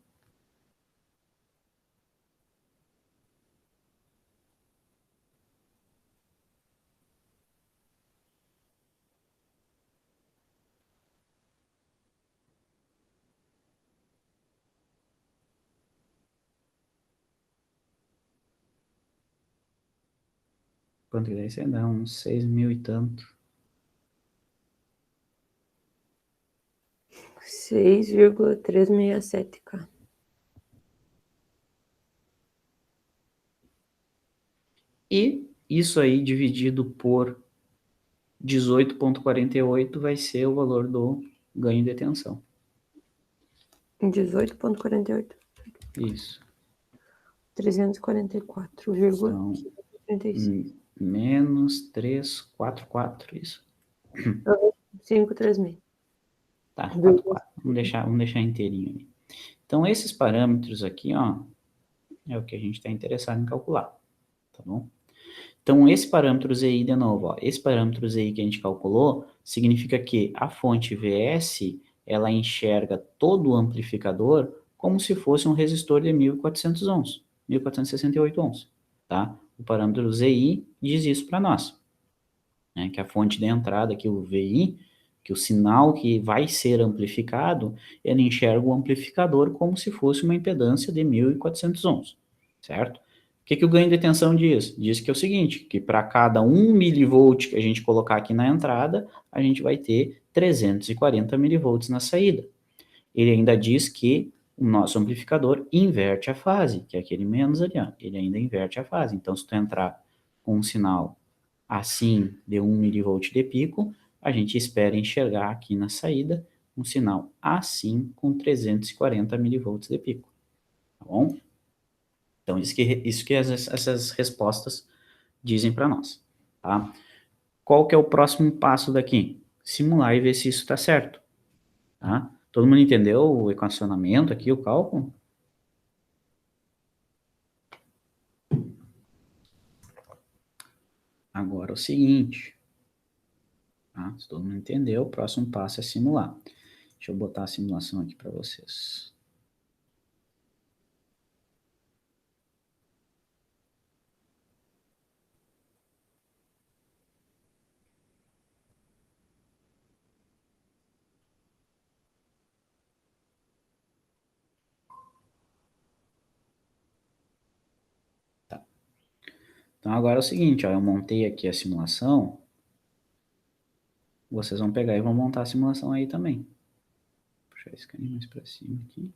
A: Quanto que daí você dá? Uns 6.000 e tanto.
B: 6,367K.
A: E isso aí dividido por 18,48 vai ser o valor do ganho de tensão.
B: 18,48.
A: Isso.
B: 344,35.
A: Então, menos 344, isso.
B: 536.
A: Tá, 44. Vamos deixar inteirinho aí. Então, esses parâmetros aqui, ó, é o que a gente está interessado em calcular, tá bom? Então, esse parâmetro ZI, de novo, ó, esse parâmetro ZI que a gente calculou, significa que a fonte VS, ela enxerga todo o amplificador como se fosse um resistor de 1.400 ohms, 1.468 ohms, tá? O parâmetro ZI diz isso para nós, né? Que a fonte de entrada, que o VI, que o sinal que vai ser amplificado, ele enxerga o amplificador como se fosse uma impedância de 1.400 ohms, certo? O que o ganho de tensão diz? Diz que é o seguinte, que para cada 1 milivolt que a gente colocar aqui na entrada, a gente vai ter 340 milivolts na saída. Ele ainda diz que o nosso amplificador inverte a fase, que é aquele menos ali, ó, ele ainda inverte a fase. Então, se tu entrar com um sinal assim de 1 milivolt de pico, a gente espera enxergar aqui na saída um sinal assim com 340 milivolts de pico, tá bom? Então, isso que essas respostas dizem para nós, tá? Qual que é o próximo passo daqui? Simular e ver se isso está certo, tá? Todo mundo entendeu o equacionamento aqui, o cálculo? Agora é o seguinte, tá? Se todo mundo entendeu, o próximo passo é simular. Deixa eu botar a simulação aqui para vocês. Então agora é o seguinte, ó, eu montei aqui a simulação, vocês vão pegar e vão montar a simulação aí também. Vou puxar esse carinho mais para cima aqui.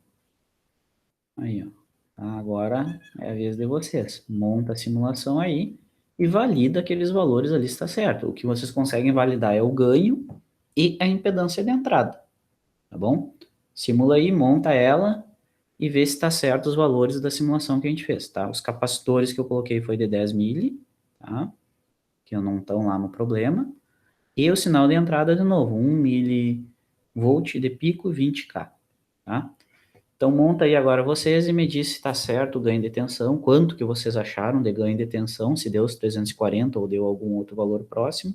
A: Aí, ó. Tá, agora é a vez de vocês. Monta a simulação aí e valida aqueles valores ali se está certo. O que vocês conseguem validar é o ganho e a impedância de entrada, tá bom? Simula aí, monta ela e vê se está certo os valores da simulação que a gente fez, tá? Os capacitores que eu coloquei foi de 10 mili, tá? Que não estão lá no problema. E o sinal de entrada, de novo, 1 milivolt de pico, 20K, tá? Então, monta aí agora vocês e me diz se está certo o ganho de tensão, quanto que vocês acharam de ganho de tensão, se deu os 340 ou deu algum outro valor próximo,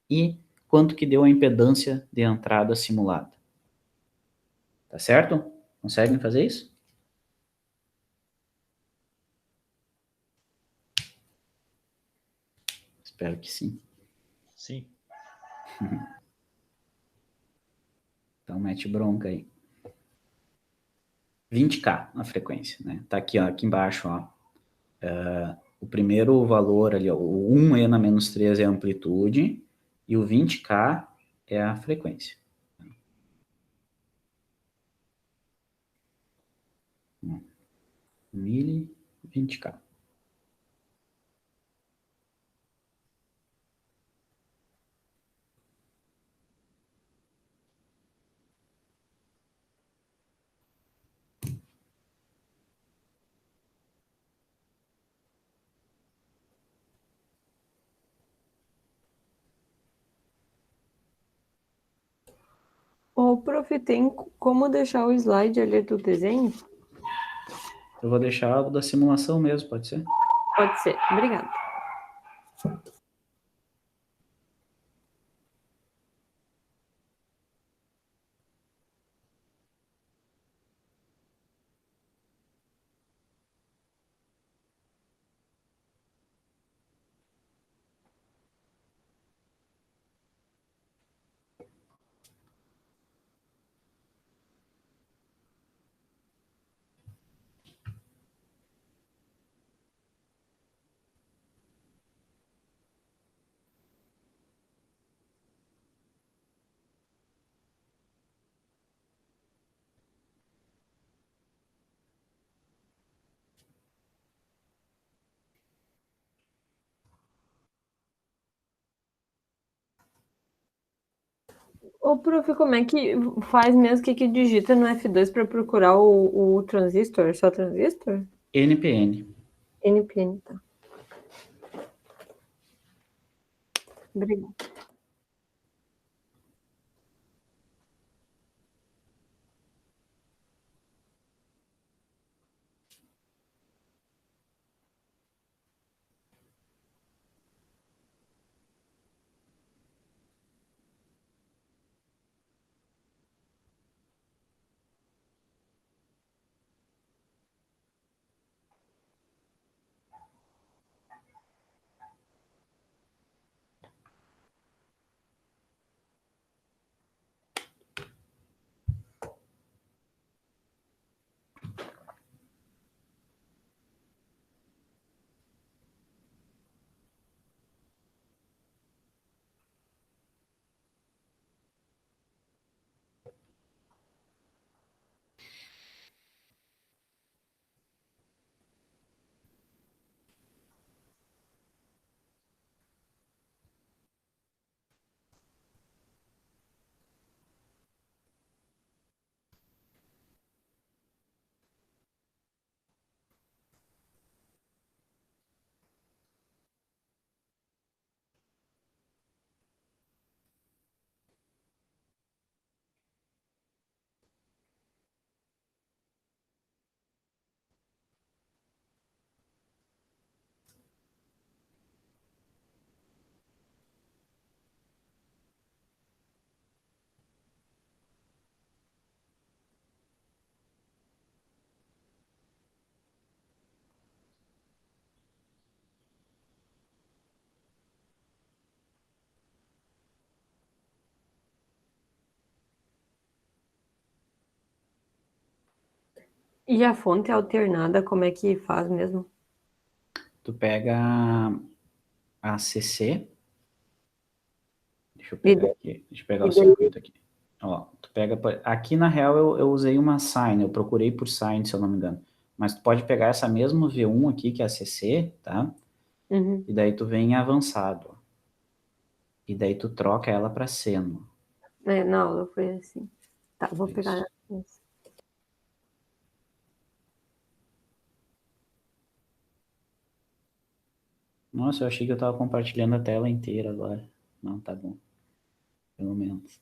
A: e quanto que deu a impedância de entrada simulada. Tá certo? Conseguem fazer isso? Espero que sim.
C: Sim.
A: Então, mete bronca aí. 20K a frequência, né? Tá aqui, ó, aqui embaixo, ó. O primeiro valor ali, ó, o 1 na menos 3 é a amplitude e o 20K é a frequência. 1020K.
B: Ô, prof, tem como deixar o slide ali do desenho?
A: Eu vou deixar o da simulação mesmo, pode ser?
B: Pode ser. Obrigada. Ô, prof, como é que faz mesmo? O que que digita no F2 para procurar o transistor? Só transistor?
A: NPN.
B: NPN, tá. Obrigada. E a fonte alternada, como é que faz mesmo?
A: Tu pega a CC, deixa eu
B: E,
A: pegar aqui, deixa eu pegar
B: e
A: o
B: daí,
A: circuito aqui. Ó, tu pega, aqui na real eu usei uma sine, eu procurei por sine, se eu não me engano. Mas tu pode pegar essa mesma V1 aqui, que é a CC, tá?
B: uhum.
A: E daí tu vem em avançado, ó. E daí tu troca ela para seno.
B: É, na aula foi assim. Tá, vou pegar
A: Isso.
B: essa.
A: Nossa, eu achei que eu tava compartilhando a tela inteira agora. Não, tá bom. Pelo menos.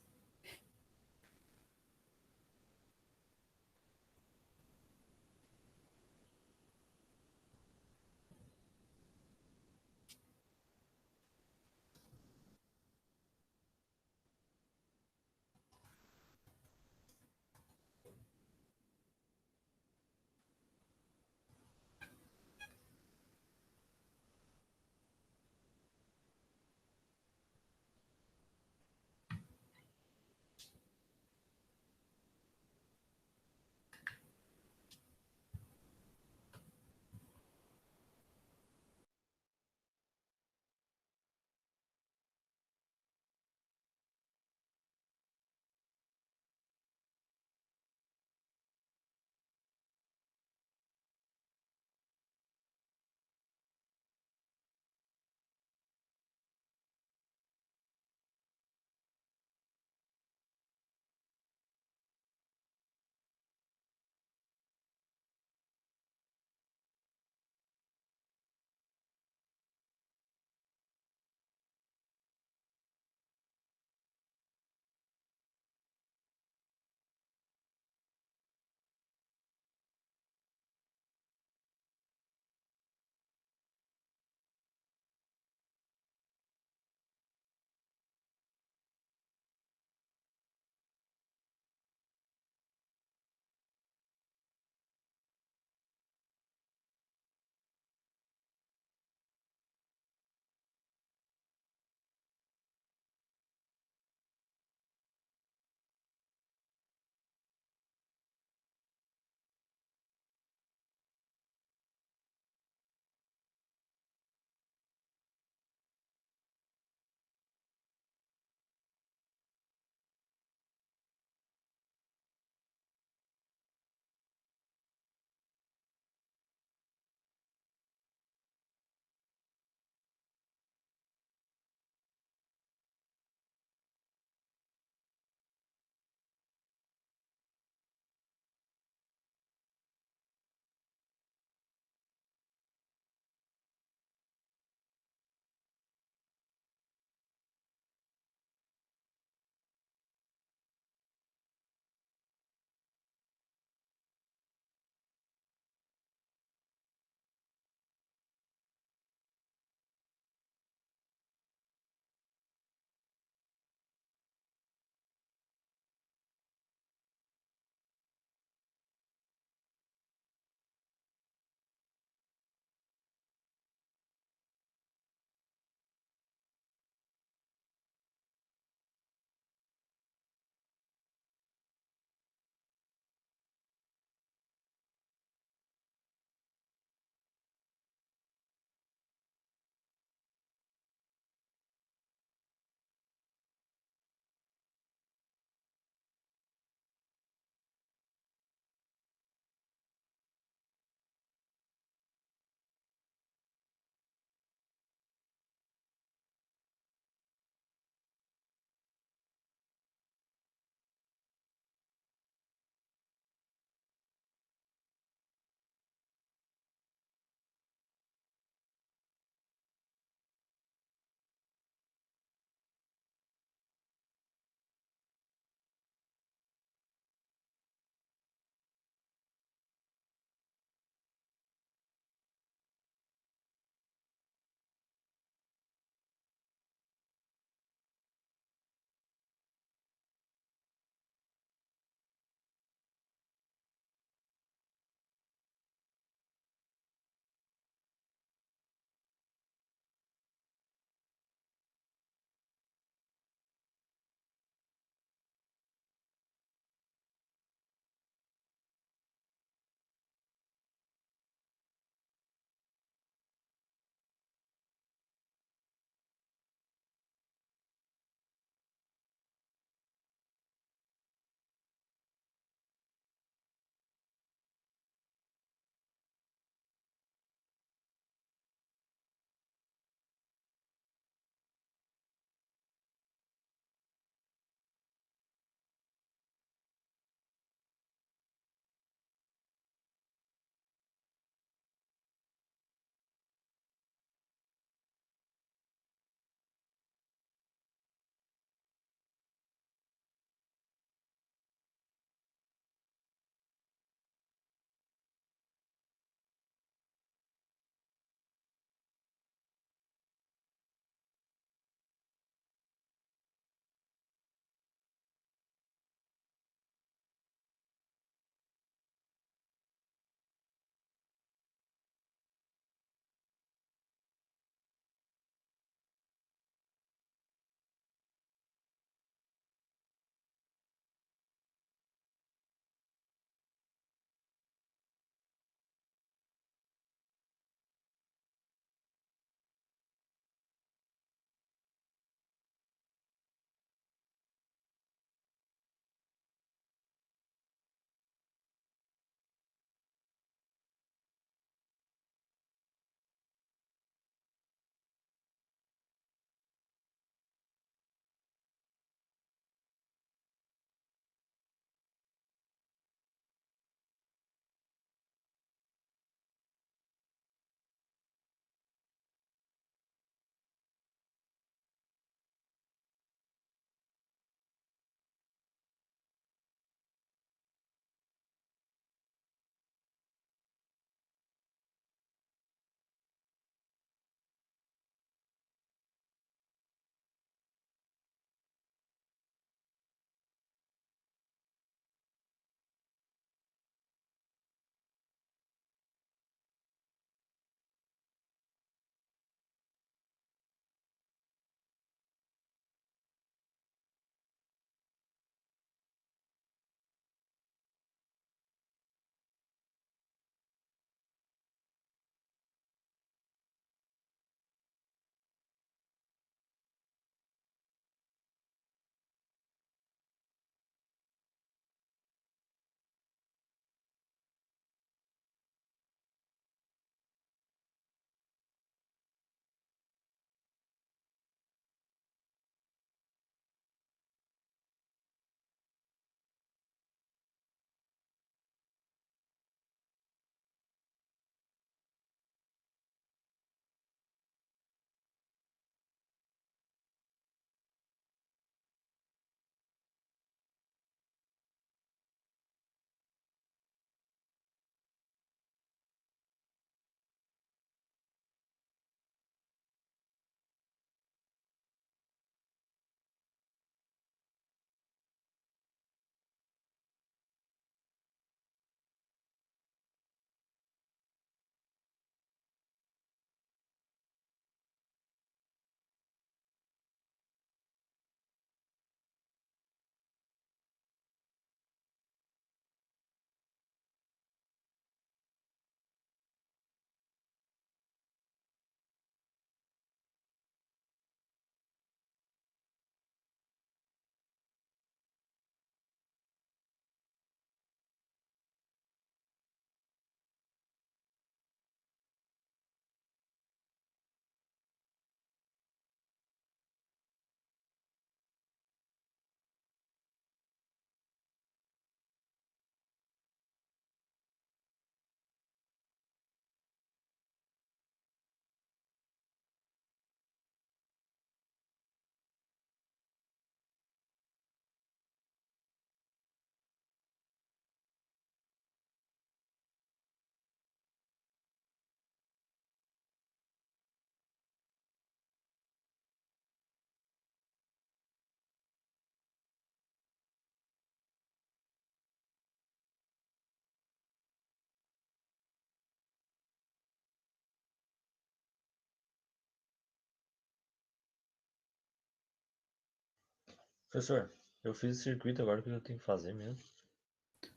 C: Professor, eu fiz o circuito agora que eu tenho que fazer mesmo.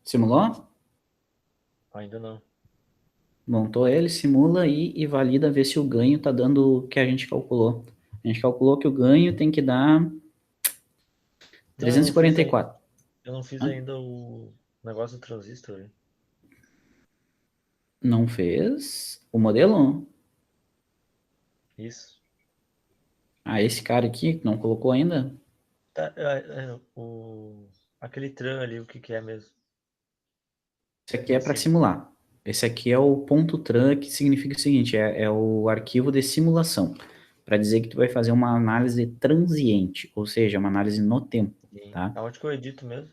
A: Simulou?
C: Ainda não.
A: Montou ele, simula e valida ver se o ganho tá dando o que a gente calculou. A gente calculou que o ganho tem que dar
C: Não, eu não fiz ainda.
A: 344.
C: Eu não fiz
A: Hã?
C: ainda o negócio do transistor, hein?
A: Não fez o modelo?
C: Isso.
A: Ah, esse cara aqui não colocou ainda?
C: Tá, aquele tran ali, o que que é mesmo?
A: Esse aqui é
C: Em
A: para
C: cima.
A: simular. Esse aqui é o ponto .tran, que significa o seguinte, é o arquivo de simulação, para dizer que tu vai fazer uma análise transiente, ou seja, uma análise no tempo,
C: E
A: tá?
C: aonde que eu edito mesmo?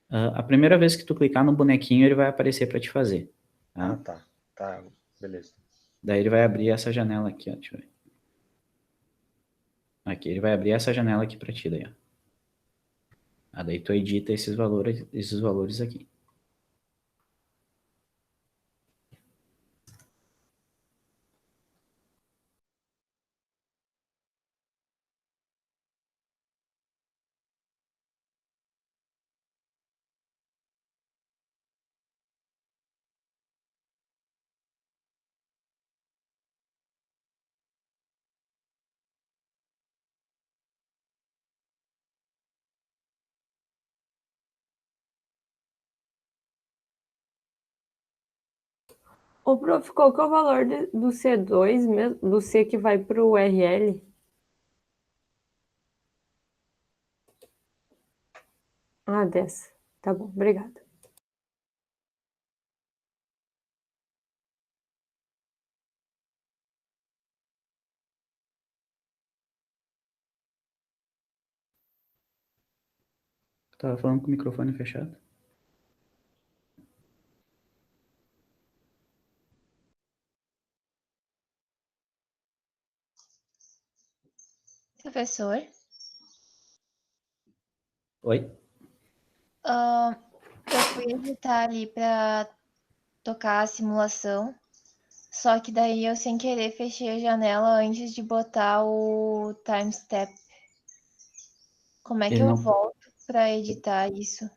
A: A primeira vez que tu clicar no bonequinho, ele vai aparecer para te fazer,
C: Ah,
A: tá?
C: tá. Tá, beleza.
A: Daí ele vai abrir essa janela aqui, ó, deixa eu ver. Aqui, ele vai abrir essa janela aqui para ti, daí, ó. Daí tu edita esses valores aqui.
B: Ô, prof, qual que é o valor do C2 mesmo? Do C que vai pro URL? Ah, 10. Tá bom, obrigada.
A: Tava falando com o microfone fechado?
D: Professor,
A: Oi?
D: eu fui editar ali para tocar a simulação, só que daí eu sem querer fechei a janela antes de botar o timestamp. Como é que
A: Ele
D: eu
A: não...
D: volto para editar isso?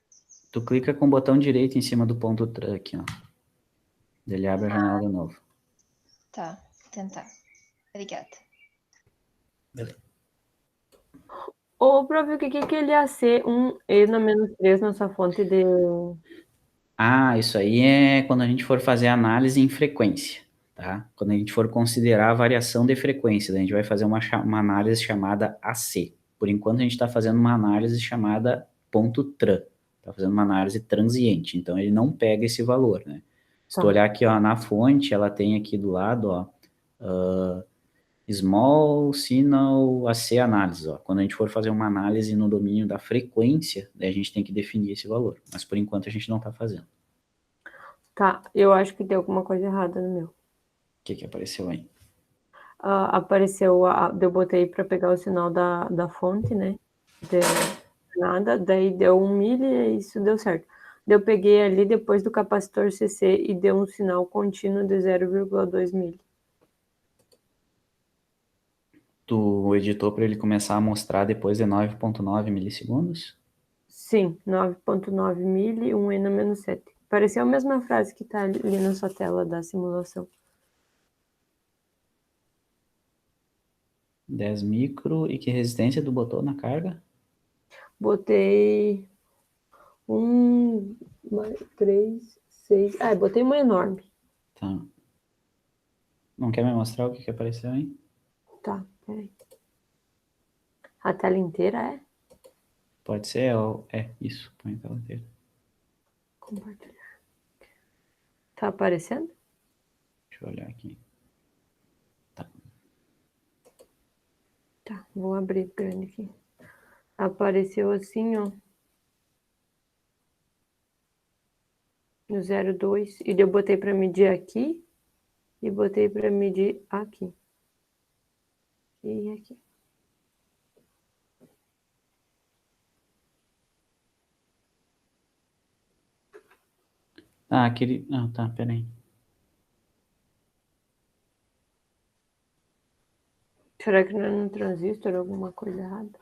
A: Tu clica com o botão direito em cima do ponto .tran aqui, ó. Ele abre a janela de novo.
D: Tá, vou tentar. Obrigada.
A: Beleza.
B: Ô, prof, o que ele ia ser um E na menos 3 na sua fonte de...
A: Isso aí é quando a gente for fazer análise em frequência, tá? Quando a gente for considerar a variação de frequência, daí a gente vai fazer uma análise chamada AC. Por enquanto, a gente está fazendo uma análise chamada ponto .tran. Está fazendo uma análise transiente, então ele não pega esse valor, né? Se
B: Tá.
A: tu olhar aqui, ó, na fonte, ela tem aqui do lado, ó, Small Signal AC Análise, ó. Quando a gente for fazer uma análise no domínio da frequência, daí a gente tem que definir esse valor. Mas por enquanto a gente não está fazendo.
B: Tá, eu acho que deu alguma coisa errada no meu.
A: O que apareceu aí?
B: Apareceu, eu botei para pegar o sinal da fonte, né? De nada, daí deu 1 milli e isso deu certo. Daí eu peguei ali depois do capacitor CC e deu um sinal contínuo de 0,2 milli.
A: Tu editou para ele começar a mostrar depois de 9,9 milissegundos?
B: Sim, 9,9 milli, 1 E na menos 7. Pareceu a mesma frase que tá ali na sua tela da simulação.
A: 10 micro. E que resistência tu botou na carga?
B: Botei 1, 3, 6. Botei uma enorme.
A: Tá. Não quer me mostrar o que apareceu aí?
B: Tá, peraí. A tela inteira é?
A: Pode ser, isso. Põe a tela inteira.
B: Compartilhar. Tá aparecendo?
A: Deixa eu olhar aqui.
B: Tá, vou abrir grande aqui. Apareceu assim, ó. No 02. E eu botei para medir aqui. E botei para medir aqui. E aqui.
A: Aquele... tá, peraí.
B: Será que não é no transistor alguma coisa errada?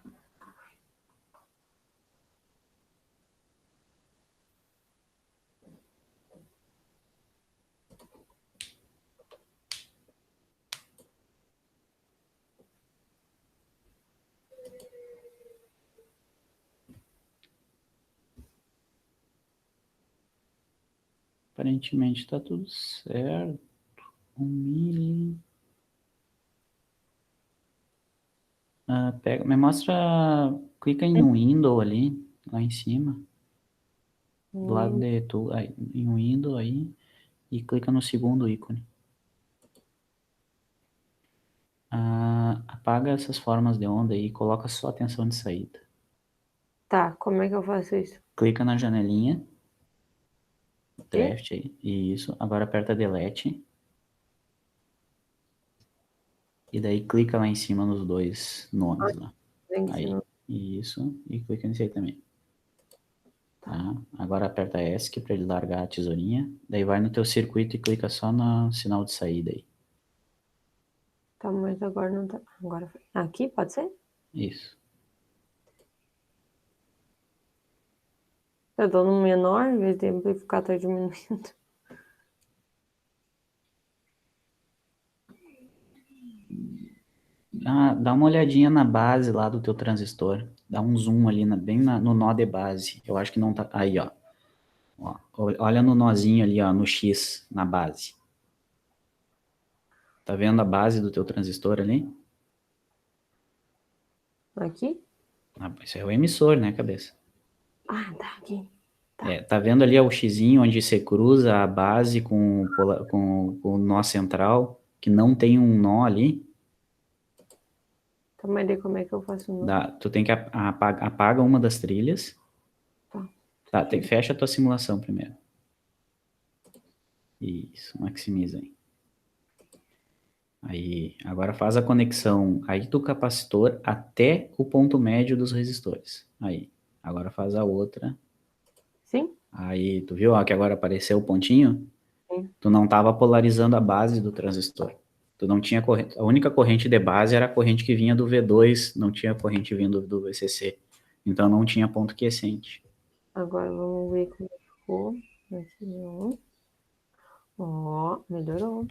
A: Aparentemente tá tudo certo. 1 mili. Me mostra, clica em um window ali, lá em cima, do lado de tu, aí, em um window aí, e clica no segundo ícone. Apaga essas formas de onda aí e coloca só a tensão de saída.
B: Tá, como é que eu faço isso?
A: Clica na janelinha, draft aí, isso, agora aperta delete. E daí clica lá em cima nos dois nomes lá. Aí, isso, e clica nesse aí também. Tá? Agora aperta ESC para ele largar a tesourinha. Daí vai no teu circuito e clica só no sinal de saída aí.
B: Tá, mas agora não tá. Agora foi. Aqui, pode ser?
A: Isso.
B: Eu dou no menor, em vez de amplificar, tá diminuindo.
A: Dá uma olhadinha na base lá do teu transistor. Dá um zoom ali bem no nó de base. Eu acho que não tá. Aí, ó. Olha no nozinho ali, ó, no X, na base. Tá vendo a base do teu transistor ali?
B: Aqui?
A: Isso é o emissor, né, cabeça?
B: Ah, tá aqui.
A: Tá vendo ali o xizinho onde você cruza a base com o nó central, que não tem um nó ali?
B: Tá, mas daí como é que eu faço o nó?
A: Tu tem que apaga uma das trilhas.
B: Tá.
A: Fecha a tua simulação primeiro. Isso, maximiza aí. Aí, agora faz a conexão aí do capacitor até o ponto médio dos resistores. Aí, agora faz a outra.
B: Sim?
A: Aí, tu viu ó, que agora apareceu o pontinho?
B: Sim.
A: Tu não estava polarizando a base do transistor. Tu não tinha corrente. A única corrente de base era a corrente que vinha do V2, não tinha corrente vindo do VCC. Então não tinha ponto quiescente.
B: Agora vamos ver como ficou. Aqui, ó, melhorou.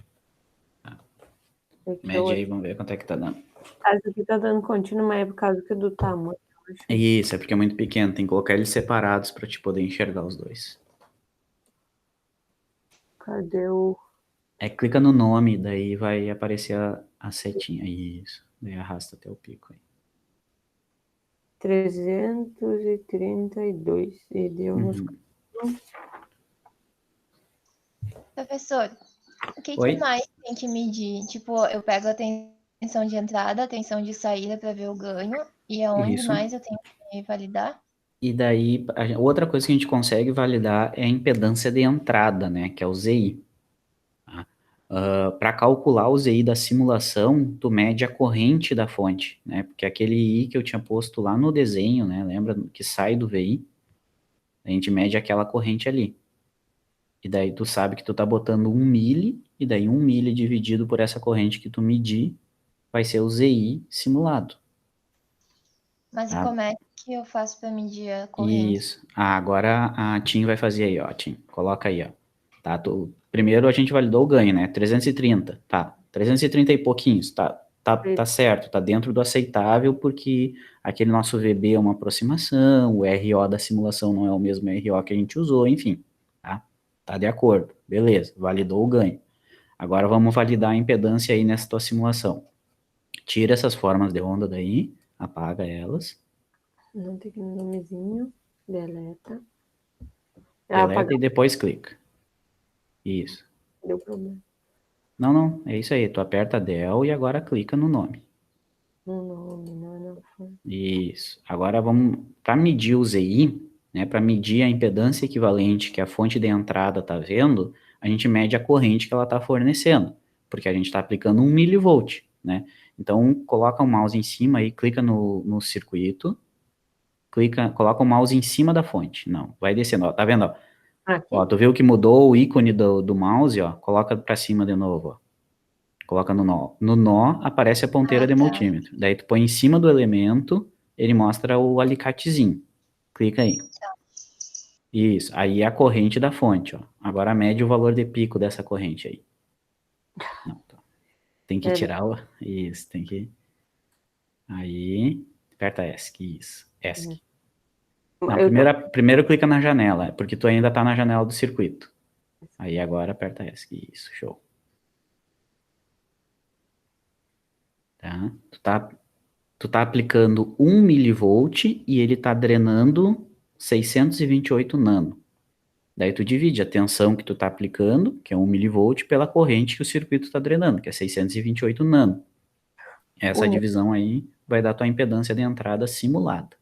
A: Mede aí, vamos ver quanto é que tá dando.
B: Essa aqui tá dando contínuo, mas é por causa do tamanho.
A: Isso, é porque é muito pequeno. Tem que colocar eles separados para te poder enxergar os dois.
B: Cadê o...
A: Clica no nome, daí vai aparecer a setinha. Isso. Daí arrasta até o pico aí.
B: 332. E deu nos...
D: Professor, o que
A: Oi?
D: mais tem que medir? Tipo, eu pego a tensão de entrada, a tensão de saída para ver o ganho. E aonde
A: Isso.
D: mais eu tenho que validar?
A: E daí, outra coisa que a gente consegue validar é a impedância de entrada, né? Que é o ZI. Para calcular o ZI da simulação, tu mede a corrente da fonte, né? Porque aquele I que eu tinha posto lá no desenho, né? Lembra que sai do VI? A gente mede aquela corrente ali. E daí tu sabe que tu tá botando 1 mili, e daí 1 mili dividido por essa corrente que tu medir, vai ser o ZI simulado.
D: Mas e como é que eu faço para medir a corrente?
A: Isso. Agora a Tim vai fazer aí, ó, Tim. Coloca aí, ó. Tá, primeiro a gente validou o ganho, né? 330, tá. 330 e pouquinhos, tá certo, tá dentro do aceitável, porque aquele nosso VB é uma aproximação, o RO da simulação não é o mesmo RO que a gente usou, enfim, tá? Tá de acordo, beleza, validou o ganho. Agora vamos validar a impedância aí nessa tua simulação. Tira essas formas de onda daí, apaga elas.
B: Não tem aquele nomezinho. Deleta.
A: Deleta e depois clica. Isso.
B: Deu problema.
A: Não, é isso aí. Tu aperta Del e agora clica no nome.
B: No nome, não.
A: Isso. Agora vamos, para medir o ZI, né, para medir a impedância equivalente que a fonte de entrada está vendo, a gente mede a corrente que ela está fornecendo, porque a gente está aplicando 1 milivolt, né? Então, coloca o mouse em cima e clica no circuito, coloca o mouse em cima da fonte. Não, vai descendo, ó, tá vendo, ó?
B: Aqui.
A: Ó, tu viu que mudou o ícone do mouse, ó? Coloca para cima de novo, ó. Coloca no nó. No nó aparece a ponteira de multímetro. Daí tu põe em cima do elemento, ele mostra o alicatezinho. Clica aí. Isso. Aí é a corrente da fonte, ó. Agora mede o valor de pico dessa corrente aí. Não, tá. Tem que tirar o... Isso, tem que... Aí, aperta ESC, isso. ESC. Não, primeiro clica na janela, porque tu ainda tá na janela do circuito. Aí agora aperta ESC. Isso, show. Tá? Tu tá aplicando 1 milivolt e ele tá drenando 628 nano. Daí tu divide a tensão que tu tá aplicando, que é 1 milivolt, pela corrente que o circuito tá drenando, que é 628 nano. Essa
B: Uhum.
A: divisão aí vai dar tua impedância de entrada simulada.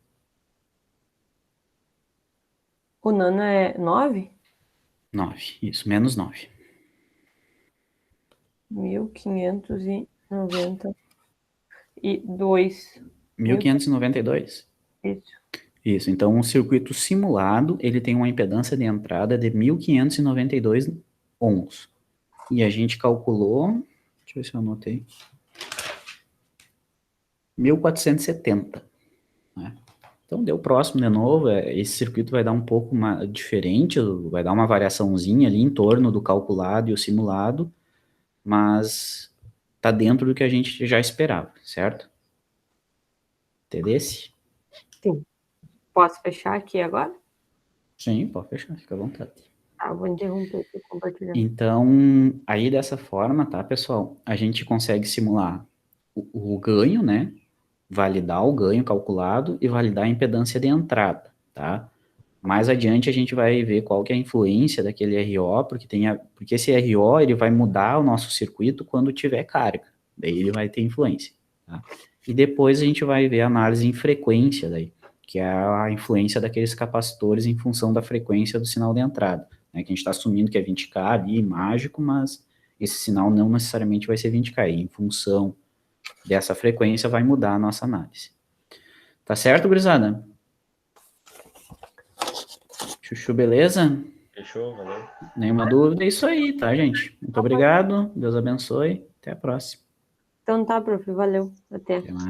B: O nano é 9?
A: 9, isso, menos 9.
B: 1592.
A: 1592.
B: Isso.
A: Isso, então um circuito simulado, ele tem uma impedância de entrada de 1592 ohms. E a gente calculou, deixa eu ver se eu anotei, 1470, né? Então deu próximo de novo, esse circuito vai dar um pouco diferente, vai dar uma variaçãozinha ali em torno do calculado e o simulado, mas tá dentro do que a gente já esperava, certo? Entendesse?
B: Sim. Posso fechar aqui agora?
A: Sim, pode fechar, fica à vontade.
B: Tá, vou interromper aqui o compartilhamento.
A: Então, aí dessa forma, tá, pessoal, a gente consegue simular o ganho, né? Validar o ganho calculado e validar a impedância de entrada, tá? Mais adiante a gente vai ver qual que é a influência daquele RO, porque esse RO ele vai mudar o nosso circuito quando tiver carga, daí ele vai ter influência, tá? E depois a gente vai ver a análise em frequência daí, que é a influência daqueles capacitores em função da frequência do sinal de entrada, né? Que a gente está assumindo que é 20K ali, mágico, mas esse sinal não necessariamente vai ser 20K, e em função dessa frequência vai mudar a nossa análise. Tá certo, gurizada? Chuchu, beleza?
C: Fechou, valeu.
A: Nenhuma dúvida? É isso aí, tá, gente? Muito obrigado, Deus abençoe, até a próxima.
B: Então tá, prof, valeu. Até.
A: Até mais.